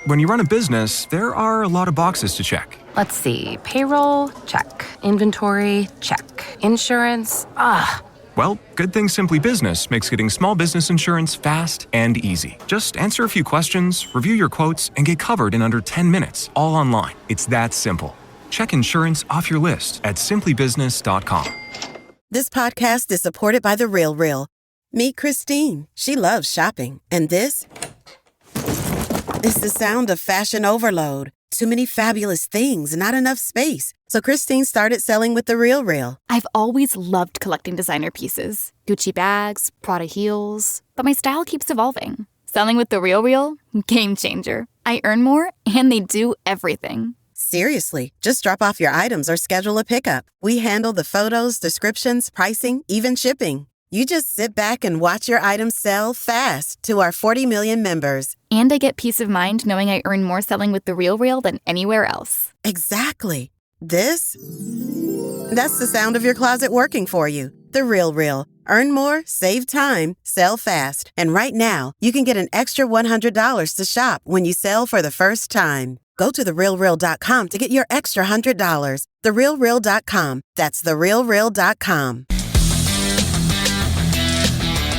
when you run a business, there are a lot of boxes to check. Let's see. Payroll? Check. Inventory? Check. Insurance? Well, Good Thing Simply Business makes getting small business insurance fast and easy. Just answer a few questions, review your quotes, and get covered in under 10 minutes, all online. It's that simple. Check insurance off your list at simplybusiness.com. This podcast is supported by The RealReal. Meet Christine. She loves shopping. And this is the sound of fashion overload. Too many fabulous things, not enough space. So Christine started selling with The RealReal. I've always loved collecting designer pieces. Gucci bags, Prada heels. But my style keeps evolving. Selling with The RealReal? Game changer. I earn more, and they do everything. Seriously, just drop off your items or schedule a pickup. We handle the photos, descriptions, pricing, even shipping. You just sit back and watch your items sell fast to our 40 million members. And I get peace of mind knowing I earn more selling with The RealReal than anywhere else. Exactly. That's the sound of your closet working for you. The RealReal. Earn more, save time, sell fast. And right now, you can get an extra $100 to shop when you sell for the first time. Go to therealreal.com to get your extra $100. Therealreal.com. That's therealreal.com.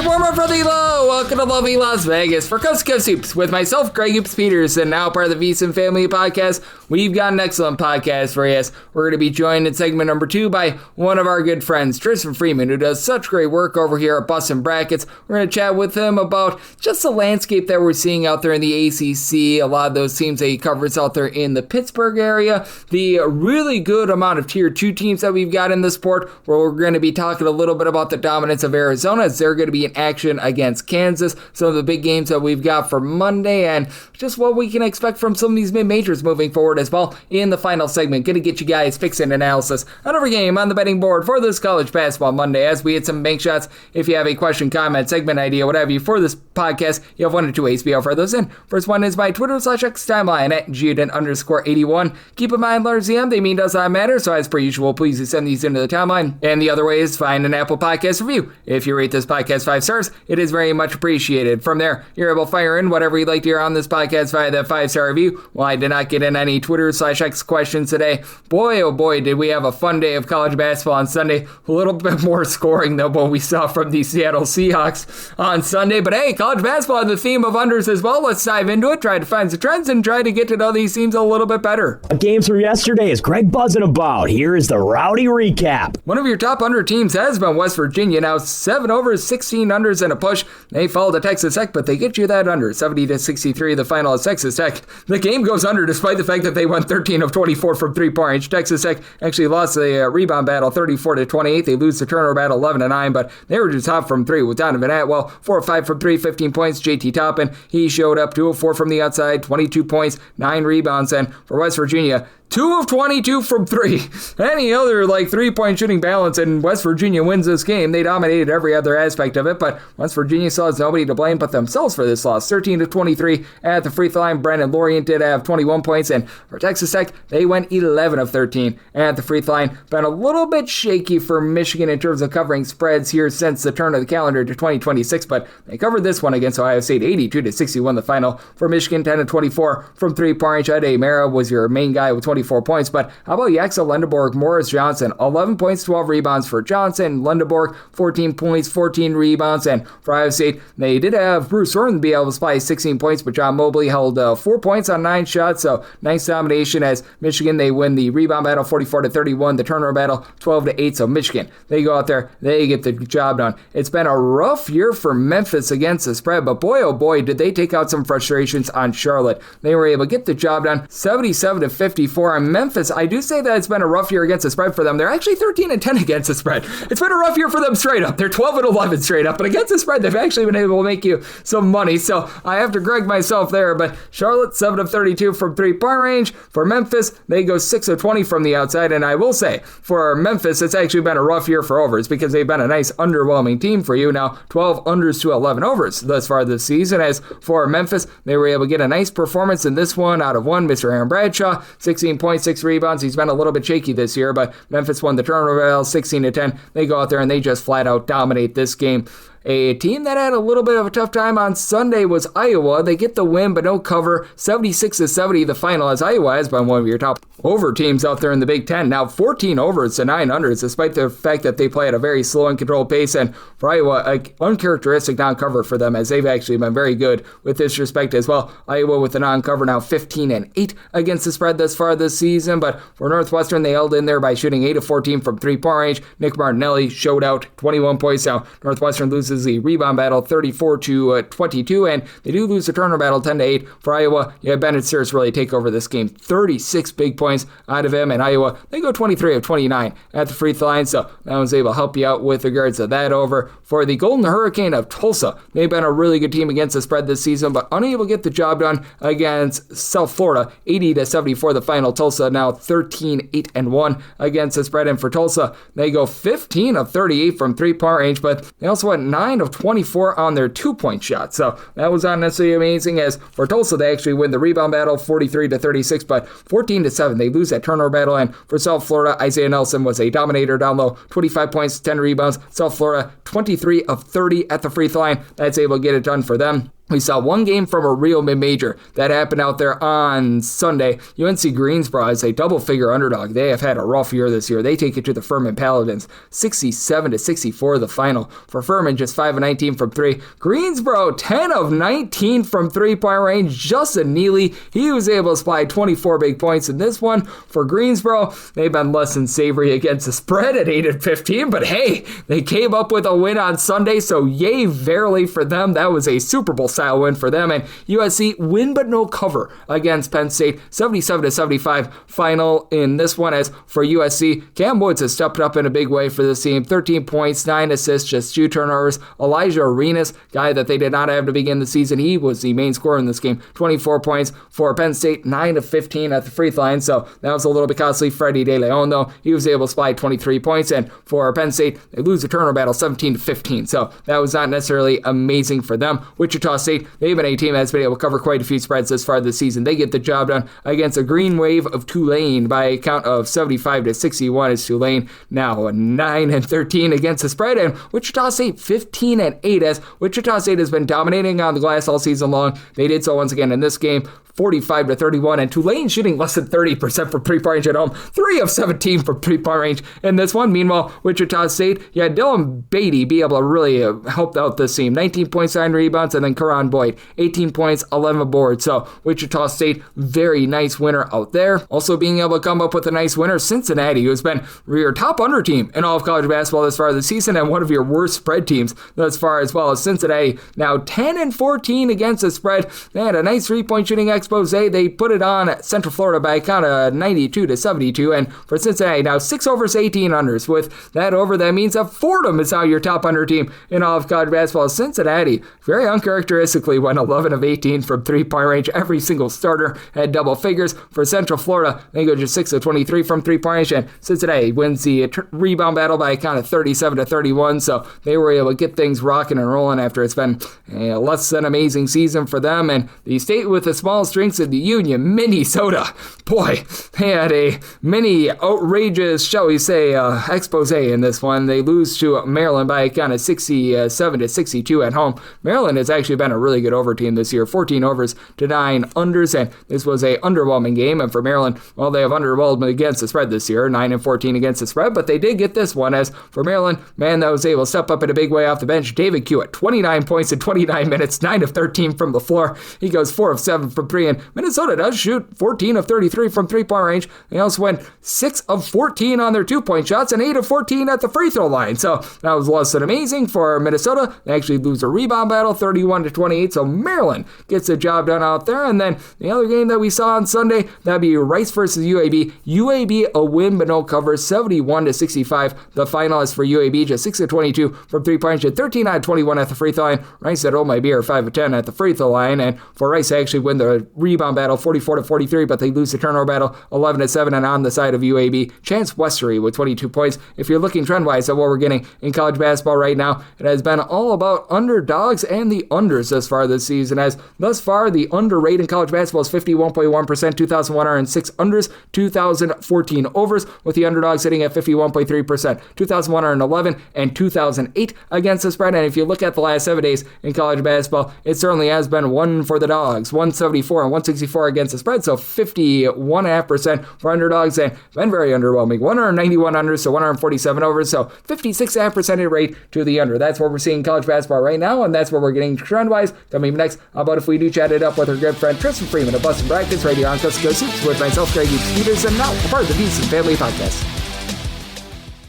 Warm up for the low. Welcome to lovely Las Vegas for Coast to Coast Hoops with myself, Greg Hoops Peterson, now part of the VSiN Family Podcast. We've got an excellent podcast for you. We're going to be joined in segment number 2 by one of our good friends, Tristan Freeman, who does such great work over here at Bustin' Brackets. We're going to chat with him about just the landscape that we're seeing out there in the ACC, a lot of those teams that he covers out there in the Pittsburgh area, the really good amount of Tier 2 teams that we've got in the sport, where we're going to be talking a little bit about the dominance of Arizona as they're going to be in action against Kansas, some of the big games that we've got for Monday, and just what we can expect from some of these mid-majors moving forward as well. In the final segment, going to get you guys fix and analysis on every game on the betting board for this college basketball Monday as we hit some bank shots. If you have a question, comment, segment idea, whatever you for this podcast, you have one or two ways to be able to throw those in. First one is my Twitter/X timeline at Juden_81. Keep in mind, letters EM, they mean does not matter, so as per usual, please send these into the timeline. And the other way is find an Apple Podcast review. If you rate this podcast 5 stars, it is very much appreciated. From there, you're able to fire in whatever you'd like to hear on this podcast via that 5-star review. Well, I did not get in any Twitter/X questions today. Boy, oh boy, did we have a fun day of college basketball on Sunday. A little bit more scoring than what we saw from the Seattle Seahawks on Sunday. But hey, college basketball on the theme of unders as well. Let's dive into it, try to find some trends, and try to get to know these teams a little bit better. Games from yesterday is Greg buzzing about. Here is the rowdy recap. One of your top under teams has been West Virginia. Now 7 overs, 16 unders, and a push. They fall to Texas Tech, but they get you that under. 70-63, the final is Texas Tech. The game goes under despite the fact that they went 13 of 24 from three-point range. Texas Tech actually lost the rebound battle 34-28. They lose the turnover battle 11-9, but they were just hot from 3 with Donovan Atwell. 4 of 5 from 3, 15 points. JT Toppin, he showed up 2 of 4 from the outside, 22 points, 9 rebounds. And for West Virginia, 2 of 22 from 3. Any other 3-point shooting balance and West Virginia wins this game. They dominated every other aspect of it, but West Virginia still has nobody to blame but themselves for this loss. 13 of 23 at the free throw line. Brandon Lorient did have 21 points, and for Texas Tech, they went 11 of 13 at the free throw line. Been a little bit shaky for Michigan in terms of covering spreads here since the turn of the calendar to 2026, but they covered this one against Ohio State 82-61 the final. For Michigan, 10 of 24 from 3-point range. Ade Mara was your main guy with 24 points, but how about Yaxel Lendeborg, Morris Johnson, 11 points, 12 rebounds for Johnson. Lendeborg, 14 points, 14 rebounds, and for Ohio State, they did have Bruce Orton be able to supply 16 points, but John Mobley held 4 points on 9 shots, so nice domination as Michigan, they win the rebound battle 44-31, the turnover battle 12-8, so Michigan, they go out there, they get the job done. It's been a rough year for Memphis against the spread, but boy, oh boy, did they take out some frustrations on Charlotte. They were able to get the job done, 77-54, and Memphis, I do say that it's been a rough year against the spread for them. They're actually 13-10 against the spread. It's been a rough year for them straight up. They're 12-11 straight up, but against the spread, they've actually been able to make you some money, so I have to Greg myself there, but Charlotte, 7 of 32 from 3-point range. For Memphis, they go 6 of 20 from the outside, and I will say, for Memphis, it's actually been a rough year for overs because they've been a nice underwhelming team for you. Now, 12 unders to 11 overs thus far this season, as for Memphis, they were able to get a nice performance in this one out of one. Mr. Aaron Bradshaw, 16 points, 6 rebounds. He's been a little bit shaky this year, but Memphis won the turnover battle 16-10. They go out there and they just flat out dominate this game. A team that had a little bit of a tough time on Sunday was Iowa. They get the win, but no cover. 76-70 the final, as Iowa has been one of your top over teams out there in the Big Ten. Now 14 overs to 9 unders, despite the fact that they play at a very slow and controlled pace. And for Iowa, an uncharacteristic non-cover for them, as they've actually been very good with this respect as well. Iowa with the non-cover now 15-8 against the spread thus far this season. But for Northwestern, they held in there by shooting 8 of 14 from three-point range. Nick Martinelli showed out 21 points. Now Northwestern loses the rebound battle 34-22, and they do lose the turnover battle 10-8. For Iowa, Bennett Sears really take over this game. 36 big points out of him, and Iowa, they go 23 of 29 at the free throw line, so that was able to help you out with regards to that over. For the Golden Hurricane of Tulsa, they've been a really good team against the spread this season, but unable to get the job done against South Florida. 80-74 the final. Tulsa now 13-8-1 against the spread, and for Tulsa, they go 15 of 38 from three-point range, but they also went 9 of 24 on their two-point shot, so that was not necessarily amazing. As for Tulsa, they actually win the rebound battle 43-36, but 14-7 they lose that turnover battle. And for South Florida, Isaiah Nelson was a dominator down low, 25 points, 10 rebounds. South Florida 23 of 30 at the free throw line. That's able to get it done for them. We saw one game from a real mid-major that happened out there on Sunday. UNC Greensboro is a double-figure underdog. They have had a rough year this year. They take it to the Furman Paladins, 67-64 the final. For Furman, just 5 of 19 from 3. Greensboro, 10 of 19 from three-point range. Justin Neely, he was able to supply 24 big points in this one. For Greensboro, they've been less than savory against the spread at 8-15, but hey, they came up with a win on Sunday, so yay verily for them. That was a Super Bowl style win for them. And USC win but no cover against Penn State, 77-75 final in this one. As for USC, Cam Woods has stepped up in a big way for this team. 13 points, 9 assists, just 2 turnovers. Elijah Arenas, guy that they did not have to begin the season, he was the main scorer in this game. 24 points for Penn State, 9 of 15 at the free throw line, so that was a little bit costly. Freddie De Leon, though, he was able to supply 23 points, and for Penn State, they lose the turnover battle 17-15, so that was not necessarily amazing for them. Wichita State, they've been a team that's been able to cover quite a few spreads this far this season. They get the job done against a Green Wave of Tulane by a count of 75-61 as Tulane now 9-13 against the spread, and Wichita State 15-8 as Wichita State has been dominating on the glass all season long. They did so once again in this game. 45-31, and Tulane shooting less than 30% from three-point range at home. 3 of 17 from three-point range in this one. Meanwhile, Wichita State, Dylan Beatty be able to really help out this team. 19 points, 9 rebounds, and then Karan Boyd, 18 points, 11 boards. So Wichita State, very nice winner out there. Also being able to come up with a nice winner, Cincinnati, who's been your top under team in all of college basketball this far this season, and one of your worst spread teams thus far as well. As Cincinnati now 10-14 against the spread. They had a nice three-point shooting expose. They put it on Central Florida by a count of 92-72, and for Cincinnati now 6 overs, 18 unders. With that over, that means that Fordham is now your top under team in all of college basketball. Cincinnati very uncharacteristically went 11 of 18 from three-point range. Every single starter had double figures. For Central Florida, they go just 6 of 23 from three-point range, and Cincinnati wins the rebound battle by a count of 37-31, so they were able to get things rocking and rolling after it's been a less than amazing season for them. And the state with the smallest strengths in the union, Minnesota, boy, they had a mini outrageous, shall we say, expose in this one. They lose to Maryland by a count of 67-62 at home. Maryland has actually been a really good over team this year, 14 overs to 9 unders, and this was a underwhelming game. And for Maryland, well, they have underwhelmed against the spread this year, 9-14 against the spread, but they did get this one. As for Maryland, man, that was able to step up in a big way off the bench. David Hewitt, 29 points in 29 minutes, 9 of 13 from the floor. He goes 4 of 7 from 3, and Minnesota does shoot 14 of 33 from three-point range. They also went 6 of 14 on their two-point shots and 8 of 14 at the free throw line. So that was less than amazing for Minnesota. They actually lose a rebound battle 31-28. So Maryland gets the job done out there. And then the other game that we saw on Sunday, that'd be Rice versus UAB. UAB a win but no cover, 71-65. The final is for UAB, just 6 of 22 from three-point range, 13 out of 21 at the free throw line. Rice at my beer 5 of 10 at the free throw line. And for Rice, they actually win the rebound battle 44-43, but they lose the turnover battle 11-7. And on the side of UAB, Chance Westery with 22 points. If you're looking trend-wise at what we're getting in college basketball right now, it has been all about underdogs and the unders overs thus far this season, as thus far the under rate in college basketball is 51.1%, 2,106 unders, 2,014 overs, with the underdogs sitting at 51.3%, 2,111 and 2,008 against the spread. And if you look at the last 7 days in college basketball, it certainly has been one for the dogs, 174 and 164 against the spread, so 51.5% for underdogs, and been very underwhelming. 191 unders to 147 overs, so 56.5% rate to the under. That's what we're seeing in college basketball right now, and that's what we're getting trend-wise. Coming up next, how about if we do chat it up with our good friend Tristan Freeman of Boston Brackets, right here on Coast to Coast Hoops, with myself, Greg Peters, and now part of the VSiN Family Podcast.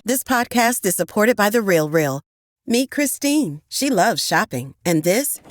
This podcast is supported by The Real Real. Meet Christine. She loves shopping. And this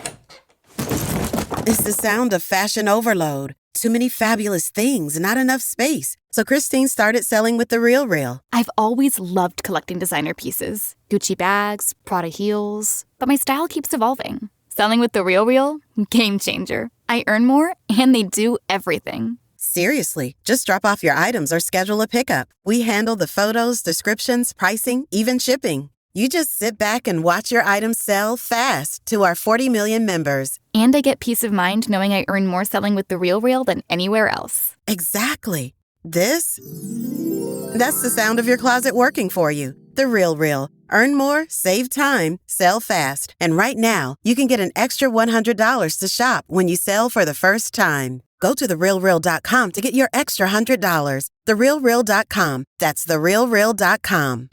is the sound of fashion overload. Too many fabulous things, not enough space. So Christine started selling with The Real Real. I've always loved collecting designer pieces. Gucci bags, Prada heels. But my style keeps evolving. Selling with The Real Real? Game changer. I earn more, and they do everything. Seriously, just drop off your items or schedule a pickup. We handle the photos, descriptions, pricing, even shipping. You just sit back and watch your items sell fast to our 40 million members. And I get peace of mind knowing I earn more selling with The Real Real than anywhere else. Exactly. That's the sound of your closet working for you. The Real Real. Earn more, save time, sell fast. And right now, you can get an extra $100 to shop when you sell for the first time. Go to therealreal.com to get your extra $100. Therealreal.com. That's therealreal.com.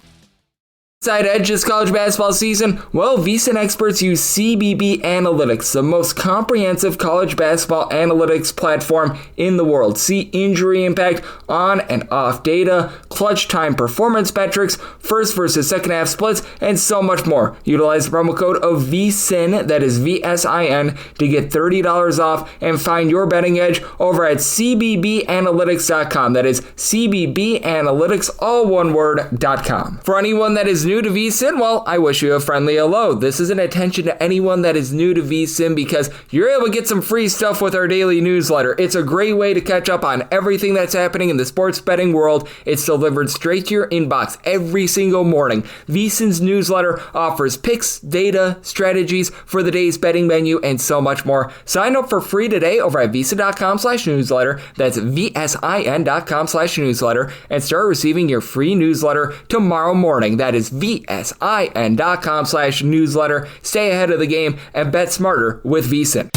Side edge this college basketball season? Well, VSiN experts use CBB Analytics, the most comprehensive college basketball analytics platform in the world. See injury impact, on and off data, clutch time performance metrics, first versus second half splits, and so much more. Utilize the promo code of VSiN, that is VSIN, to get $30 off and find your betting edge over at cbbanalytics.com. That is cbbanalytics, all one word.com. For anyone that is new to VSiN, well, I wish you a friendly hello. This is an attention to anyone that is new to VSiN because you're able to get some free stuff with our daily newsletter. It's a great way to catch up on everything that's happening in the sports betting world. It's delivered straight to your inbox every single morning. VSiN's newsletter offers picks, data, strategies for the day's betting menu, and so much more. Sign up for free today over at VSiN.com/newsletter. That's VSIN.com/newsletter, and start receiving your free newsletter tomorrow morning. That is VSIN.com/newsletter. Stay ahead of the game and bet smarter with VSiN.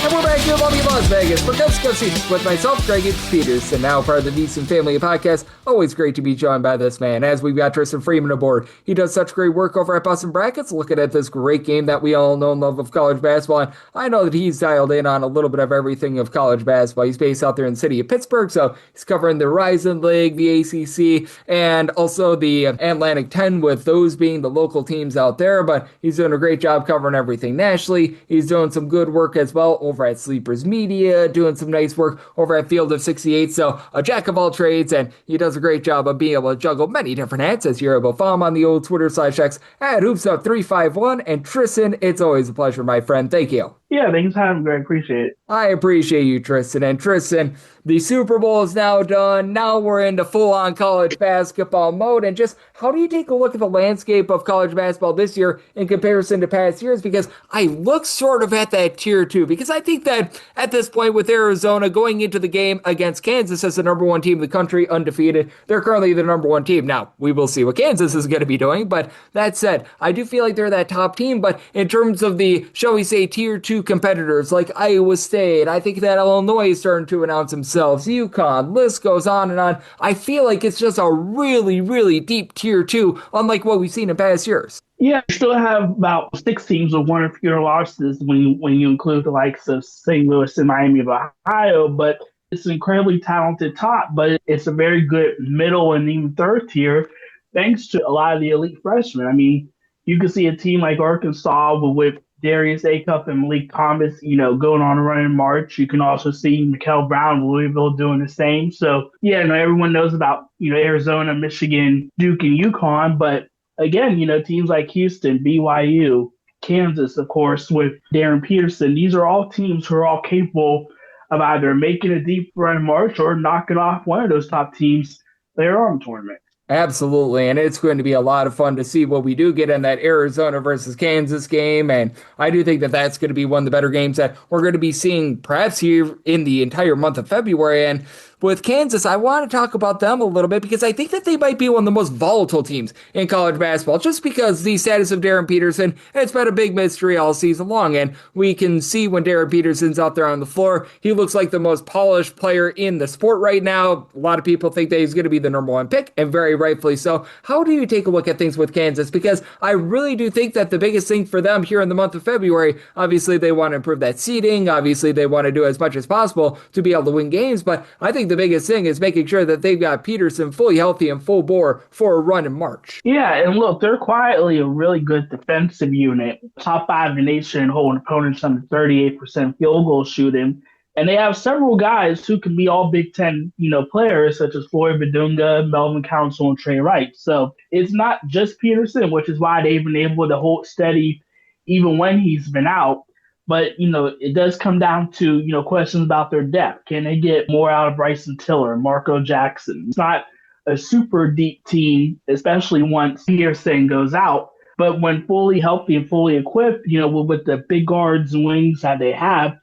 And we're back here in lovely Las Vegas for Coast to Coast Hoops with myself, Greg Peters, and now part of the VSiN Family Podcast. Always great to be joined by this man, as we've got Tristan Freeman aboard. He does such great work over at Boston Brackets, looking at this great game that we all know and love of college basketball. And I know that he's dialed in on a little bit of everything of college basketball. He's based out there in the city of Pittsburgh, so he's covering the Horizon League, the ACC, and also the Atlantic 10, with those being the local teams out there. But he's doing a great job covering everything nationally. He's doing some good work as well over at Sleepers Media, doing some nice work over at Field of 68. So a jack of all trades, and he does a great job of being able to juggle many different hats, as you're able to follow him on the old Twitter/X at HoopsUp351. And Tristan, it's always a pleasure, my friend. Thank you. Yeah, thanks for having me, Greg. Appreciate it. I appreciate you, Tristan. And Tristan, the Super Bowl is now done. Now we're into full-on college basketball mode. And just how do you take a look at the landscape of college basketball this year in comparison to past years? Because I look sort of at that tier 2. Because I think that at this point, with Arizona going into the game against Kansas as the number 1 team in the country, undefeated, they're currently the number 1 team. Now, we will see what Kansas is going to be doing. But that said, I do feel like they're that top team. But in terms of the, shall we say, tier 2 competitors like Iowa State, I think that Illinois is starting to announce themselves, UConn, list goes on and on. I feel like it's just a really, really deep tier 2, unlike what we've seen in past years. Yeah, you still have about 6 teams with 1 or fewer losses when you include the likes of St. Louis and Miami of Ohio, but it's an incredibly talented top, but it's a very good middle and even third tier thanks to a lot of the elite freshmen. I mean, you can see a team like Arkansas with Darius Acuff and Malik Thomas, going on a run in March. You can also see Mikel Brown, Louisville doing the same. So, yeah, everyone knows about, Arizona, Michigan, Duke, and UConn. But again, teams like Houston, BYU, Kansas, of course, with Darren Peterson, these are all teams who are all capable of either making a deep run in March or knocking off one of those top teams later on in the tournament. Absolutely, and it's going to be a lot of fun to see what we do get in that Arizona versus Kansas game, and I do think that that's going to be one of the better games that we're going to be seeing perhaps here in the entire month of February. And with Kansas, I want to talk about them a little bit because I think that they might be one of the most volatile teams in college basketball just because the status of Darren Peterson, it's been a big mystery all season long, and we can see when Darren Peterson's out there on the floor, he looks like the most polished player in the sport right now. A lot of people think that he's going to be the number one pick, and very rightfully so. How do you take a look at things with Kansas? Because I really do think that the biggest thing for them here in the month of February, obviously they want to improve that seeding, obviously they want to do as much as possible to be able to win games, but I think the biggest thing is making sure that they've got Peterson fully healthy and full bore for a run in March. Yeah, and look, they're quietly a really good defensive unit. Top 5 in the nation, holding opponents under 38% field goal shooting. And they have several guys who can be all Big Ten, players, such as Floyd Badunga, Melvin Council, and Trey Wright. So it's not just Peterson, which is why they've been able to hold steady even when he's been out. But, it does come down to, questions about their depth. Can they get more out of Bryson Tiller, Marco Jackson? It's not a super deep team, especially once Peterson goes out. But when fully healthy and fully equipped, with the big guards and wings that they have,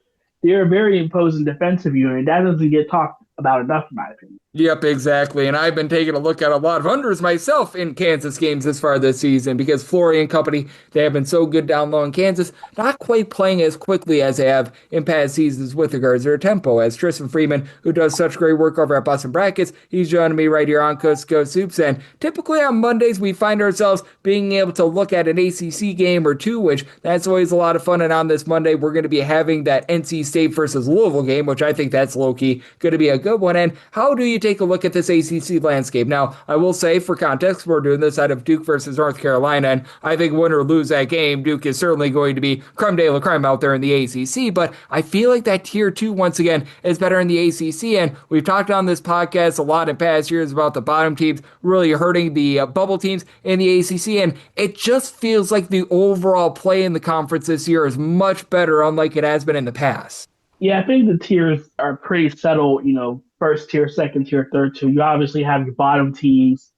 they're a very imposing defensive unit. That doesn't get talked about enough, in my opinion. Yep, exactly. And I've been taking a look at a lot of unders myself in Kansas games this far this season because Flory and company, they have been so good down low in Kansas, not quite playing as quickly as they have in past seasons with regards to their tempo. As Tristan Freeman, who does such great work over at Boston Brackets, he's joining me right here on Coast to Coast Hoops. And typically on Mondays, we find ourselves being able to look at an ACC game or two, which that's always a lot of fun. And on this Monday, we're going to be having that NC State versus Louisville game, which I think that's low-key going to be a good one. And how do you take a look at this ACC landscape? Now, I will say, for context, we're doing this out of Duke versus North Carolina, and I think win or lose that game, Duke is certainly going to be creme de la creme out there in the ACC, but I feel like that Tier 2, once again, is better in the ACC, and we've talked on this podcast a lot in past years about the bottom teams really hurting the bubble teams in the ACC, and it just feels like the overall play in the conference this year is much better, unlike it has been in the past. Yeah, I think the tiers are pretty settled, first tier, second tier, third tier. You obviously have your bottom teams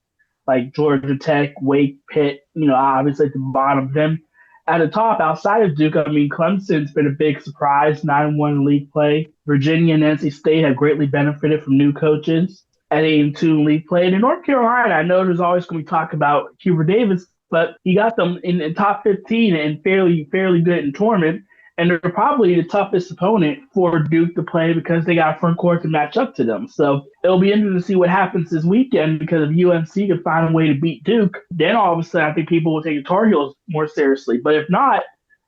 like Georgia Tech, Wake, Pitt, obviously at the bottom. Then at the top, outside of Duke, Clemson's been a big surprise, 9-1 league play. Virginia and NC State have greatly benefited from new coaches at 8-2 league play. And in North Carolina, I know there's always going to be talk about Hubert Davis, but he got them in the top 15 and fairly good in tournament. And they're probably the toughest opponent for Duke to play because they got a front court to match up to them. So it'll be interesting to see what happens this weekend because if UNC can find a way to beat Duke, then all of a sudden I think people will take the Tar Heels more seriously. But if not,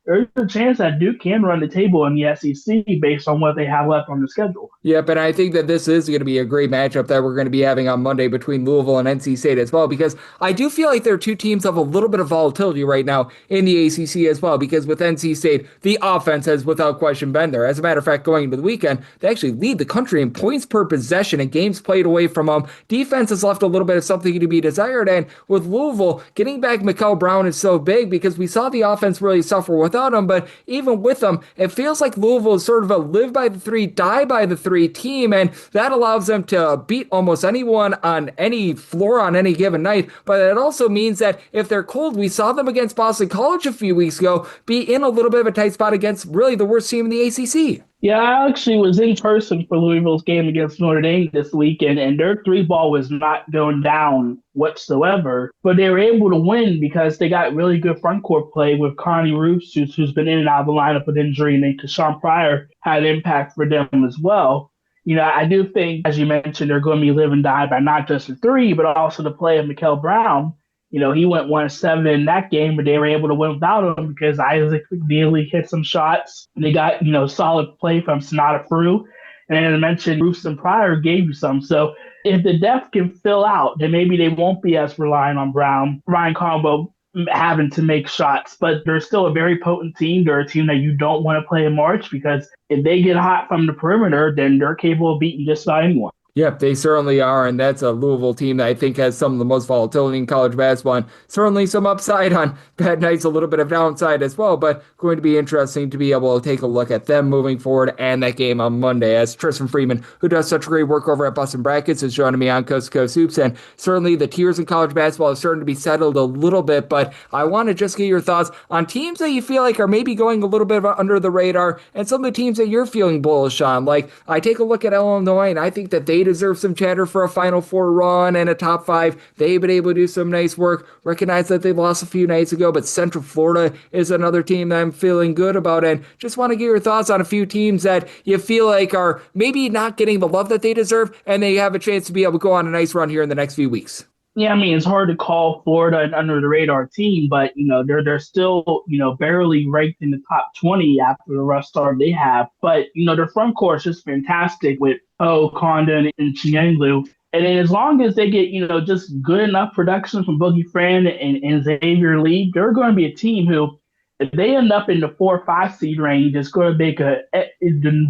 there's a chance that Duke can run the table in the SEC based on what they have left on the schedule. Yep, and I think that this is going to be a great matchup that we're going to be having on Monday between Louisville and NC State as well, because I do feel like there are two teams of a little bit of volatility right now in the ACC as well, because with NC State, the offense has without question been there. As a matter of fact, going into the weekend, they actually lead the country in points per possession and games played away from them. Defense has left a little bit of something to be desired, and with Louisville, getting back Mikal Brown is so big because we saw the offense really suffer without him, but even with them, it feels like Louisville is sort of a live by the three, die by the three team, and that allows them to beat almost anyone on any floor on any given night. But it also means that if they're cold, we saw them against Boston College a few weeks ago be in a little bit of a tight spot against really the worst team in the ACC. Yeah, I actually was in person for Louisville's game against Notre Dame this weekend, and their three ball was not going down whatsoever. But they were able to win because they got really good front court play with Connie Roos, who's been in and out of the lineup with injury, and then Kashawn Pryor had an impact for them as well. I do think, as you mentioned, they're going to be live and die by not just the three, but also the play of Mikal Brown. He went 1-7 in that game, but they were able to win without him because Isaac McNeely hit some shots. They got, solid play from Sonata Frew. And as I mentioned, Roos and Pryor gave you some. So if the depth can fill out, then maybe they won't be as reliant on Brown, Ryan Combo having to make shots. But they're still a very potent team. They're a team that you don't want to play in March because if they get hot from the perimeter, then they're capable of beating just about anyone. Yep, they certainly are, and that's a Louisville team that I think has some of the most volatility in college basketball, and certainly some upside on bad nights, a little bit of downside as well, but going to be interesting to be able to take a look at them moving forward and that game on Monday, as Tristan Freeman, who does such great work over at Bustin' Brackets, is joining me on Coast to Coast Hoops, and certainly the tiers in college basketball are starting to be settled a little bit, but I want to just get your thoughts on teams that you feel like are maybe going a little bit under the radar, and some of the teams that you're feeling bullish on. Like, I take a look at Illinois, and I think that they deserve some chatter for a Final Four run and a top 5. They've been able to do some nice work. Recognize that they lost a few nights ago, but Central Florida is another team that I'm feeling good about, and just want to get your thoughts on a few teams that you feel like are maybe not getting the love that they deserve, and they have a chance to be able to go on a nice run here in the next few weeks. Yeah, I mean, it's hard to call Florida an under the radar team, but they're still barely ranked in the top 20 after the rough start they have. But their front court is just fantastic with Conde and Chianglu. And then as long as they get just good enough production from Boogie Fran and Xavier Lee, they're going to be a team who, if they end up in the 4 or 5 seed range, it's going to make the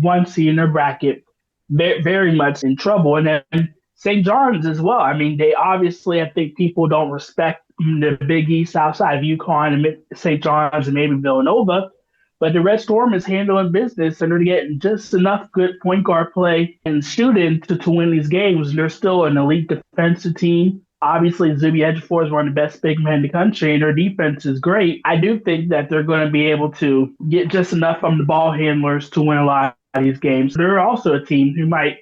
1 seed in their bracket very, very much in trouble. And then St. John's as well. I mean, they obviously, I think people don't respect the Big East outside of UConn and St. John's and maybe Villanova, but the Red Storm is handling business, and they're getting just enough good point guard play and shooting to win these games. They're still an elite defensive team. Obviously, Zuby Ejiofor is one of the best big men in the country, and their defense is great. I do think that they're going to be able to get just enough from the ball handlers to win a lot of these games. They're also a team who might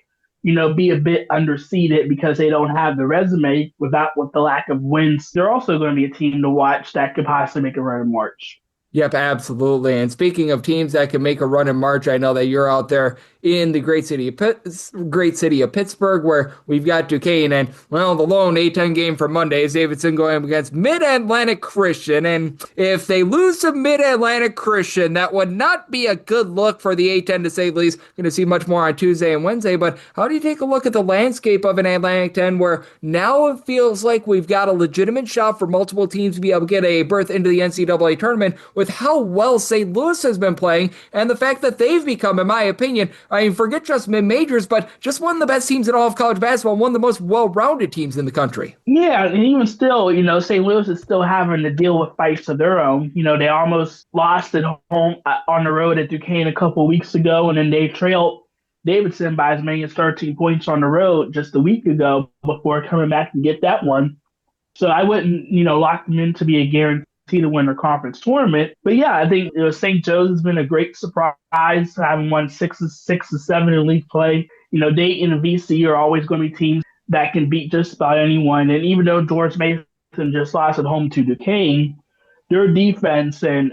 be a bit underseeded because they don't have the resume with the lack of wins. They're also going to be a team to watch that could possibly make a run in March. Yep, absolutely. And speaking of teams that can make a run in March, I know that you're out there in the great city of Pittsburgh, where we've got Duquesne, and the lone A-10 game for Monday is Davidson going up against Mid-Atlantic Christian. And if they lose to Mid-Atlantic Christian, that would not be a good look for the A-10, to say the least. We're going to see much more on Tuesday and Wednesday. But how do you take a look at the landscape of an Atlantic 10, where now it feels like we've got a legitimate shot for multiple teams to be able to get a berth into the NCAA tournament, with how well St. Louis has been playing and the fact that they've become, in my opinion, I mean, forget just mid-majors, but just one of the best teams in all of college basketball, one of the most well-rounded teams in the country. Yeah, and even still, St. Louis is still having to deal with fights of their own. They almost lost at home on the road at Duquesne a couple weeks ago, and then they trailed Davidson by as many as 13 points on the road just a week ago before coming back to get that one. So I wouldn't, lock them in to be a guarantee to win the conference tournament. But yeah, I think St. Joe's has been a great surprise, having won 6 or 7 in league play. Dayton and VC are always going to be teams that can beat just about anyone. And even though George Mason just lost at home to Duquesne, their defense and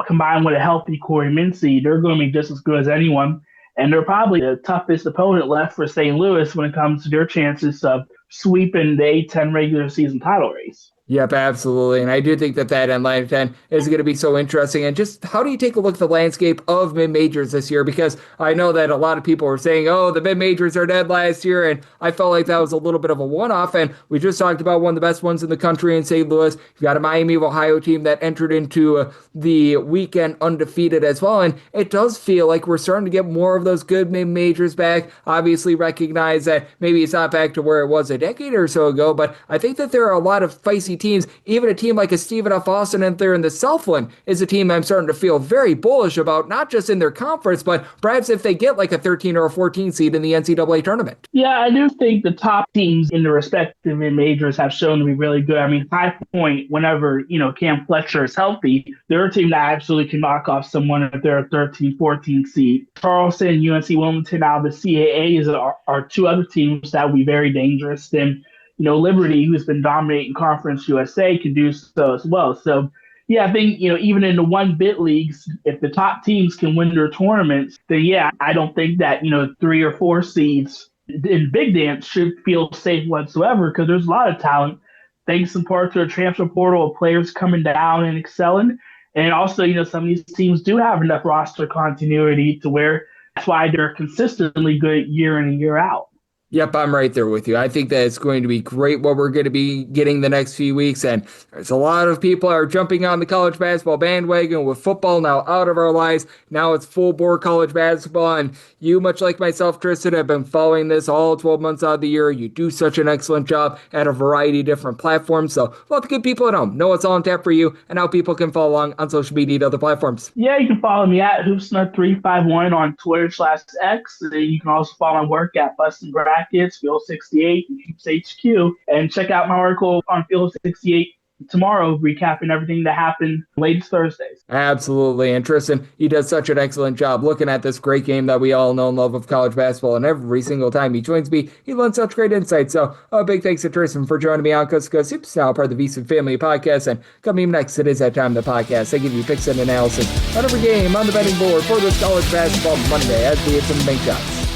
combined with a healthy Corey Mincy, they're going to be just as good as anyone. And they're probably the toughest opponent left for St. Louis when it comes to their chances of sweeping the A-10 regular season title race. Yep, absolutely. And I do think that Atlantic 10 is going to be so interesting. And just how do you take a look at the landscape of mid-majors this year? Because I know that a lot of people were saying, the mid-majors are dead last year. And I felt like that was a little bit of a one-off. And we just talked about one of the best ones in the country in St. Louis. You've got a Miami of Ohio team that entered into the weekend undefeated as well. And it does feel like we're starting to get more of those good mid-majors back. Obviously recognize that maybe it's not back to where it was a decade or so ago. But I think that there are a lot of feisty teams. Even a team like a Stephen F. Austin and there in the Southland is a team I'm starting to feel very bullish about, not just in their conference, but perhaps if they get like a 13 or a 14 seed in the NCAA tournament. Yeah, I do think the top teams in the respective majors have shown to be really good. I mean, High Point, whenever, Cam Fletcher is healthy, they're a team that absolutely can knock off someone if they're a 13, 14 seed. Charleston, UNC Wilmington, out of the CAAs are two other teams that would be very dangerous. Then Liberty, who's been dominating Conference USA, can do so as well. So, yeah, I think, even in the 1-bit leagues, if the top teams can win their tournaments, then, yeah, I don't think that, 3 or 4 seeds in Big Dance should feel safe whatsoever, because there's a lot of talent, thanks in part to the transfer portal of players coming down and excelling. And also, some of these teams do have enough roster continuity to where that's why they're consistently good year in and year out. Yep, I'm right there with you. I think that it's going to be great what we're going to be getting the next few weeks, and there's a lot of people are jumping on the college basketball bandwagon with football now out of our lives. Now it's full bore college basketball, and you, much like myself, Tristan, have been following this all 12 months out of the year. You do such an excellent job at a variety of different platforms, so let the good people at home know what's all on tap for you and how people can follow along on social media and other platforms. Yeah, you can follow me at Hoopsnut351 on Twitter/X, and you can also follow my work at Bustin' Brackets, Field 68, and Hoops HQ. And check out my article on Field 68 tomorrow, recapping everything that happened latest Thursdays. Absolutely. And Tristan, he does such an excellent job looking at this great game that we all know and love of college basketball. And every single time he joins me, he lends such great insights. So a big thanks to Tristan for joining me on Coast to Coast Hoops, now part of the VSiN Family Podcast. And coming next, it is that time of the podcast. I give you picks and analysis on every game on the betting board for this college basketball Monday as we hit some bank shots.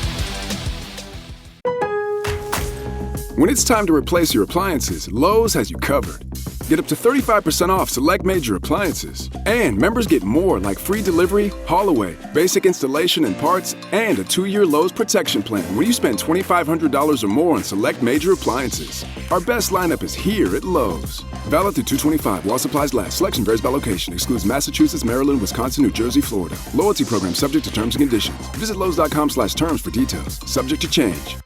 When it's time to replace your appliances, Lowe's has you covered. Get up to 35% off select major appliances. And members get more like free delivery, haul away, basic installation and parts, and a 2-year Lowe's protection plan when you spend $2,500 or more on select major appliances. Our best lineup is here at Lowe's. Valid through 2/25 while supplies last. Selection varies by location. Excludes Massachusetts, Maryland, Wisconsin, New Jersey, Florida. Loyalty program subject to terms and conditions. Visit Lowes.com/terms for details. Subject to change.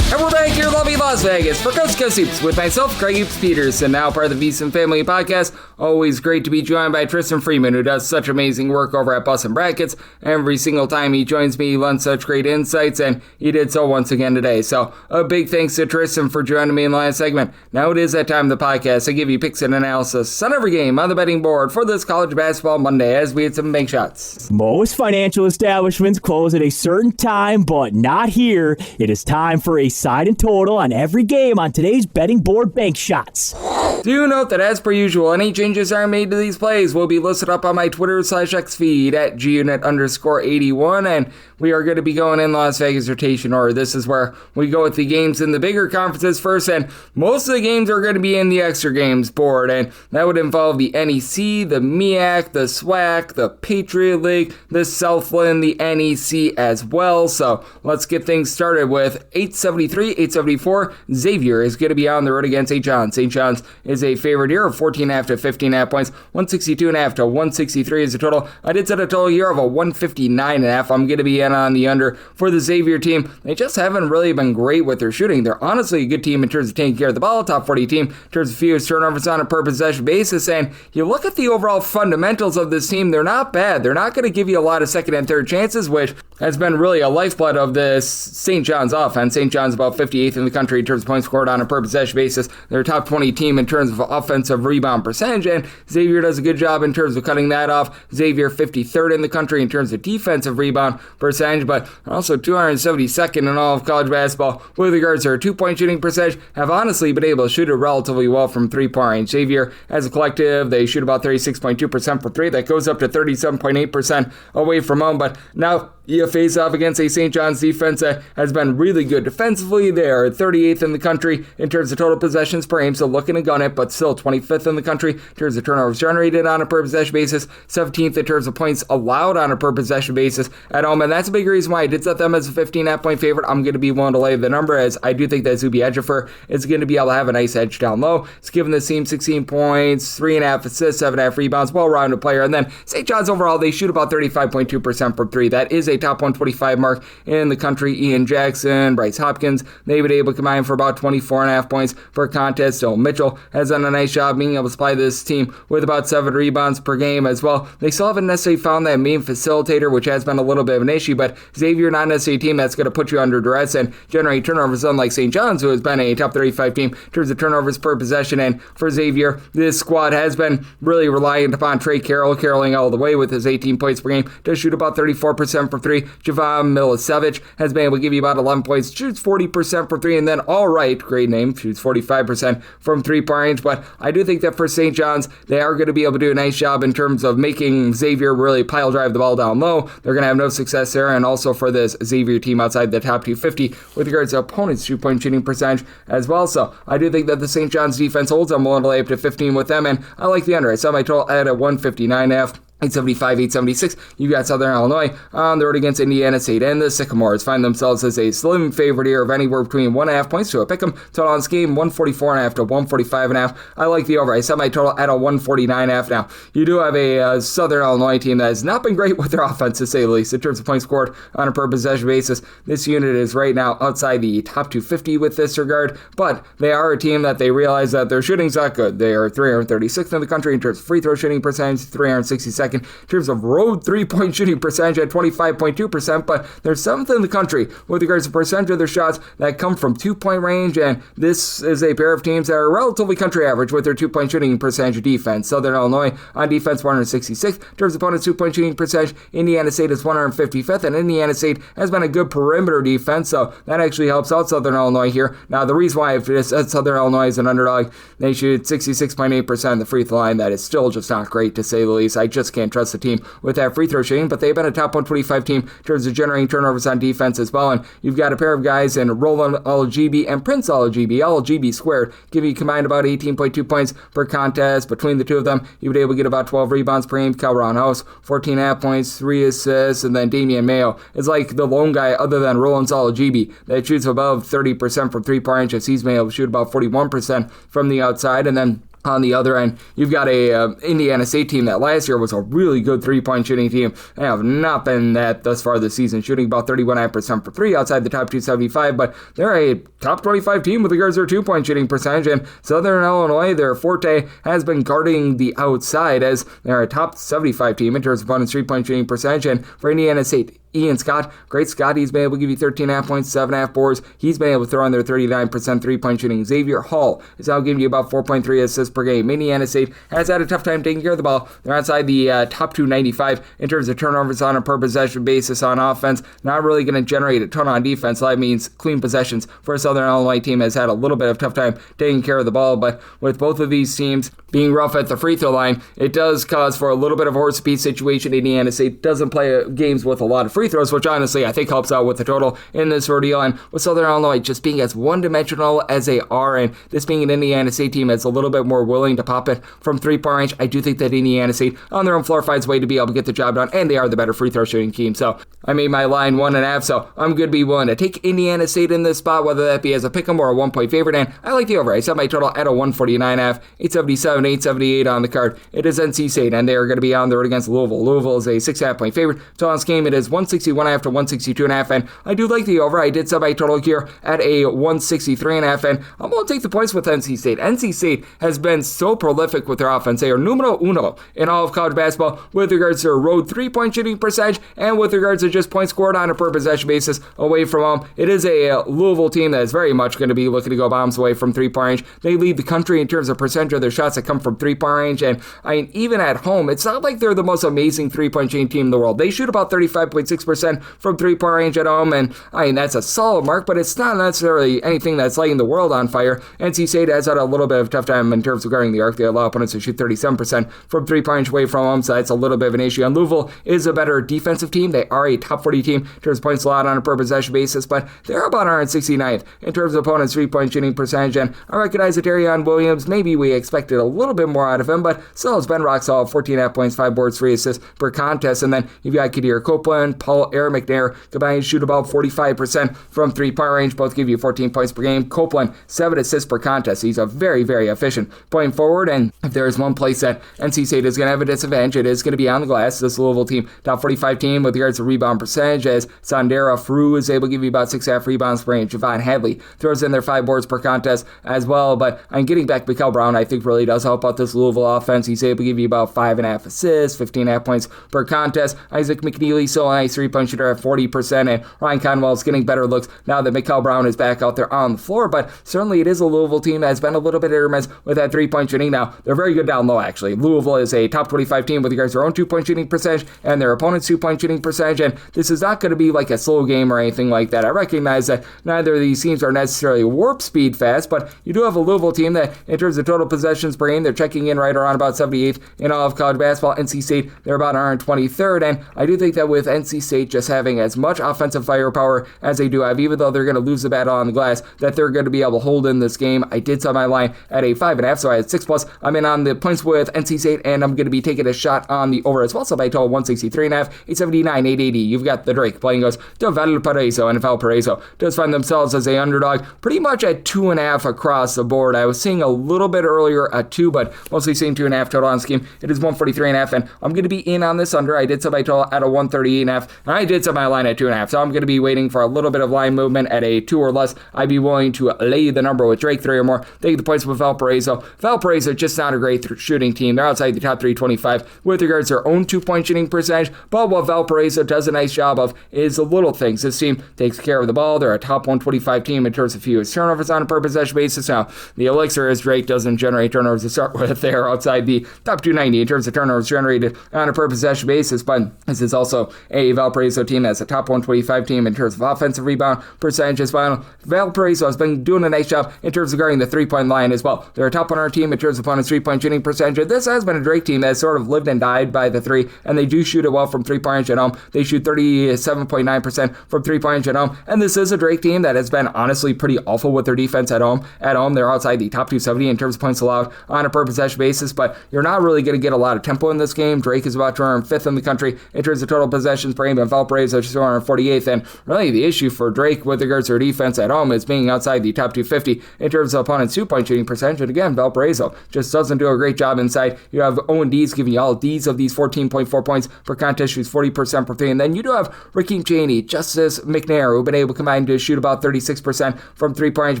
And we're back here in lovely Las Vegas for Coast to Coast Hoops with myself, Craig Hoops Peterson, now part of the VSiN Family Podcast. Always great to be joined by Tristan Freeman, who does such amazing work over at Bustin' Brackets. Every single time he joins me, he lends such great insights, and he did so once again today. So a big thanks to Tristan for joining me in the last segment. Now it is that time of the podcast. I give you picks and analysis on every game on the betting board for this college basketball Monday as we hit some bank shots. Most financial establishments close at a certain time, but not here. It is time for a side and total on every game on today's betting board bank shots. Do note that as per usual, any changes are made to these plays will be listed up on my Twitter/X feed at gunit_81, and we are going to be going in Las Vegas rotation order. This is where we go with the games in the bigger conferences first, and most of the games are going to be in the extra games board, and that would involve the NEC, the MEAC, the SWAC, the Patriot League, the Southland, the NEC as well. So let's get things started with 873, 874. Xavier is going to be on the road against St. John's. St. John's is a favorite here of 14.5 to 15.5 points. 162.5 to 163 is the total. I did set a total here of a 159.5. I'm going to be in on the under for the Xavier team. They just haven't really been great with their shooting. They're honestly a good team in terms of taking care of the ball, top 40 team in terms of fewest turnovers on a per possession basis. And you look at the overall fundamentals of this team, they're not bad. They're not going to give you a lot of second and third chances, which has been really a lifeblood of this St. John's offense. St. John's about 58th in the country in terms of points scored on a per possession basis. They're a top 20 team in terms of offensive rebound percentage, and Xavier does a good job in terms of cutting that off. Xavier 53rd in the country in terms of defensive rebound percentage, but also 272nd in all of college basketball with regards to their two-point shooting percentage. Have honestly been able to shoot it relatively well from three-point range. Xavier, as a collective, they shoot about 36.2% for three. That goes up to 37.8% away from home, but now you face off against a St. John's defense that has been really good defensively. They are 38th in the country in terms of total possessions per game, so looking to gun it, but still 25th in the country in terms of turnovers generated on a per possession basis, 17th in terms of points allowed on a per possession basis at home, and that's a big reason why I did set them as a 15.5 point favorite. I'm going to be willing to lay the number, as I do think that Zuby Ejiofor is going to be able to have a nice edge down low. It's given this team 16 points, 3.5 assists, 7.5 rebounds, well-rounded player, and then St. John's overall, they shoot about 35.2% from three. That is a top 125 mark in the country. Ian Jackson, Bryce Hopkins, they've been able to combine for about 24.5 points per contest. So Mitchell has done a nice job being able to supply this team with about 7 rebounds per game as well. They still haven't necessarily found that main facilitator, which has been a little bit of an issue, but Xavier not necessarily a team that's going to put you under duress and generate turnovers, unlike St. John's, who has been a top 35 team in terms of turnovers per possession. And for Xavier, this squad has been really reliant upon Trey Carroll, carrolling all the way with his 18 points per game, does shoot about 34% for three. Javon Milicevic has been able to give you about 11 points, shoots 40% for three, and then All Right, great name, shoots 45% from three-point range. But I do think that for St. John's, they are going to be able to do a nice job in terms of making Xavier really pile drive the ball down low. They're going to have no success there, and also for this Xavier team outside the top 250 with regards to opponents' two-point shooting percentage as well. So I do think that the St. John's defense holds. I'm willing to lay up to 15 with them, and I like the under. I saw my total at a 159.5. 875, 876. You got Southern Illinois on the road against Indiana State, and the Sycamores find themselves as a slim favorite here of anywhere between 1.5 points to a pick'em. Total on this game 144.5 to 145.5. I like the over. I set my total at a 149.5. Now you do have a Southern Illinois team that has not been great with their offense, to say the least, in terms of points scored on a per possession basis. This unit is right now outside the top 250 with this regard, but they are a team that they realize that their shooting's not good. They are 336th in the country in terms of free throw shooting percentage, 362nd in terms of road three-point shooting percentage at 25.2%, but they're 7th in the country with regards to percentage of their shots that come from two-point range, and this is a pair of teams that are relatively country average with their two-point shooting percentage of defense. Southern Illinois on defense 166th in terms of opponent's two-point shooting percentage. Indiana State is 155th, and Indiana State has been a good perimeter defense, so that actually helps out Southern Illinois here. Now, the reason why I've said Southern Illinois is an underdog, they shoot 66.8% of the free throw line. That is still just not great, to say the least. I just can't trust the team with that free throw shooting, but they've been a top 125 team in terms of generating turnovers on defense as well, and you've got a pair of guys in Roland Alagibi and Prince Alagibi squared, give you combined about 18.2 points per contest. Between the two of them, you would be able to get about 12 rebounds per game. Cal Roundhouse, 14.5 points, 3 assists, and then Damian Mayo is like the lone guy other than Roland Alagibi that shoots above 30% from three-point range, as he's been able to shoot about 41% from the outside. And then on the other end, you've got a Indiana State team that last year was a really good three-point shooting team. They have not been that thus far this season, shooting about 31.5% for three outside the top 275, but they're a top 25 team with regards to their two-point shooting percentage. And Southern Illinois, their forte has been guarding the outside, as they're a top 75 team in terms of opponent's three-point shooting percentage. And for Indiana State, Ian Scott, great Scott, he's been able to give you 13.5 points, 7.5 boards. He's been able to throw in their 39% three-point shooting. Xavier Hall is now giving you about 4.3 assists per game. Indiana State has had a tough time taking care of the ball. They're outside the top 295 in terms of turnovers on a per possession basis on offense. Not really going to generate a ton on defense. So that means clean possessions for a Southern Illinois team has had a little bit of tough time taking care of the ball. But with both of these teams being rough at the free throw line, it does cause for a little bit of a horse speed situation. Indiana State doesn't play games with a lot of free throws, which honestly I think helps out with the total in this ordeal. And with Southern Illinois just being as one-dimensional as they are, and this being an Indiana State team that's a little bit more willing to pop it from three-point range, I do think that Indiana State on their own floor finds a way to be able to get the job done, and they are the better free throw shooting team. So I made my line 1.5, so I'm going to be willing to take Indiana State in this spot, whether that be as a pick'em or a 1-point favorite, and I like the over. I set my total at a 149.5, 877, 878 on the card. It is NC State, and they are going to be on the road against Louisville. Louisville is a 6.5 point favorite. So on this game, it is 161.5 to 162.5, and I do like the over. I did set my total here at a 163.5, and I'm going to take the points with NC State. NC State has been so prolific with their offense. They are numero uno in all of college basketball with regards to their road three-point shooting percentage and with regards to just points scored on a per possession basis away from home. It is a Louisville team that is very much going to be looking to go bombs away from three-point range. They lead the country in terms of percentage of their shots that come from three-point range, and I mean, even at home, it's not like they're the most amazing three-point shooting team in the world. They shoot about 35.6% from three-point range at home, and I mean, that's a solid mark, but it's not necessarily anything that's lighting the world on fire. NC State has had a little bit of a tough time in terms of guarding the arc. They allow opponents to shoot 37% from three-point range away from home, so that's a little bit of an issue. And Louisville is a better defensive team. They are a top 40 team in terms of points allowed on a per possession basis, but they're about 169th in terms of opponents' three-point shooting percentage, and I recognize that Darion Williams, maybe we expected a little bit more out of him, but still has been rock solid, 14.5 points, 5 boards, 3 assists per contest. And then you've got Kadir Copeland, Paul McNair combined shoot about 45% from three-point range. Both give you 14 points per game. Copeland, 7 assists per contest. He's a very, very efficient point forward, and if there's one place that NC State is going to have a disadvantage, it is going to be on the glass. This Louisville team, top 45 team with regards to rebound percentage, as Sandera Frew is able to give you about 6.5 rebounds per game. Javon Hadley throws in their 5 boards per contest as well, but I'm getting back Mikael Brown, I think really does help out this Louisville offense. He's able to give you about 5.5 assists, 15.5 points per contest. Isaac McNeely, still a nice three-point shooter at 40%, and Ryan Conwell is getting better looks now that Mikael Brown is back out there on the floor, but certainly it is a Louisville team that has been a little bit hit or miss with that three-point shooting. Now, they're very good down low, actually. Louisville is a top 25 team with regards to their own two-point shooting percentage and their opponent's two-point shooting percentage, and this is not going to be like a slow game or anything like that. I recognize that neither of these teams are necessarily warp speed fast, but you do have a Louisville team that, in terms of total possessions per game, they're checking in right around about 78th in all of college basketball. NC State, they're about 123rd, and I do think that with NC State just having as much offensive firepower as they do have, even though they're going to lose the battle on the glass, that they're going to be able to hold in this game. I did set my line at a 5.5, so I had 6+. I'm in on the points with NC State, and I'm going to be taking a shot on the over as well, so by total 163.5, 879, 880. You've got the Drake playing goes to Valparaiso, and Valparaiso does find themselves as a underdog pretty much at 2.5 across the board. I was seeing a little bit earlier at 2, but mostly seeing 2.5 total on scheme. It is 143.5, and I'm going to be in on this under. I did set my total at a 138.5, and I did set my line at 2.5, so I'm going to be waiting for a little bit of line movement at a 2 or less. I'd be willing to lay the number with Drake 3 or more. Take the points with Valparaiso. Valparaiso just not a great shooting team. They're outside the top 325 with regards to their own 2-point shooting percentage, but what Valparaiso does a nice job of is the little things. This team takes care of the ball. They're a top 125 team in terms of fewest turnovers on a per possession basis. Now, the elixir is Drake doesn't generate turnovers to start with. They're outside the top 290 in terms of turnovers generated on a per possession basis, but this is also a Valparaiso team that's a top 125 team in terms of offensive rebound percentages. Valparaiso has been doing a nice job in terms of guarding the 3-point line as well. They're a top 100 team in terms of opponent's 3-point shooting percentage. This has been a Drake team that sort of lived and died by the 3, and they do shoot it well from 3-point range at home. They shoot 37.9% from 3-point range at home, and this is a Drake team that has been honestly pretty awful with their defense at home. At home, they're outside the top 270 in terms of points allowed on a per possession basis, but you're not really going to get a lot of tempo in this game. Drake is about 205th in the country in terms of total possessions per game, and Valparaiso is 248th, and really the issue for Drake with regards to their defense at home is being outside the top 250 in terms of opponent's 2-point shooting percentage, and again, Valparaiso just doesn't do a great job inside. You have O&D's giving you all D's of these 14.4 points per contest, shoots 40% per 3, and then you do have Rakeem Chaney, Justice McNair, who've been able to combine to shoot about 36% from 3-point range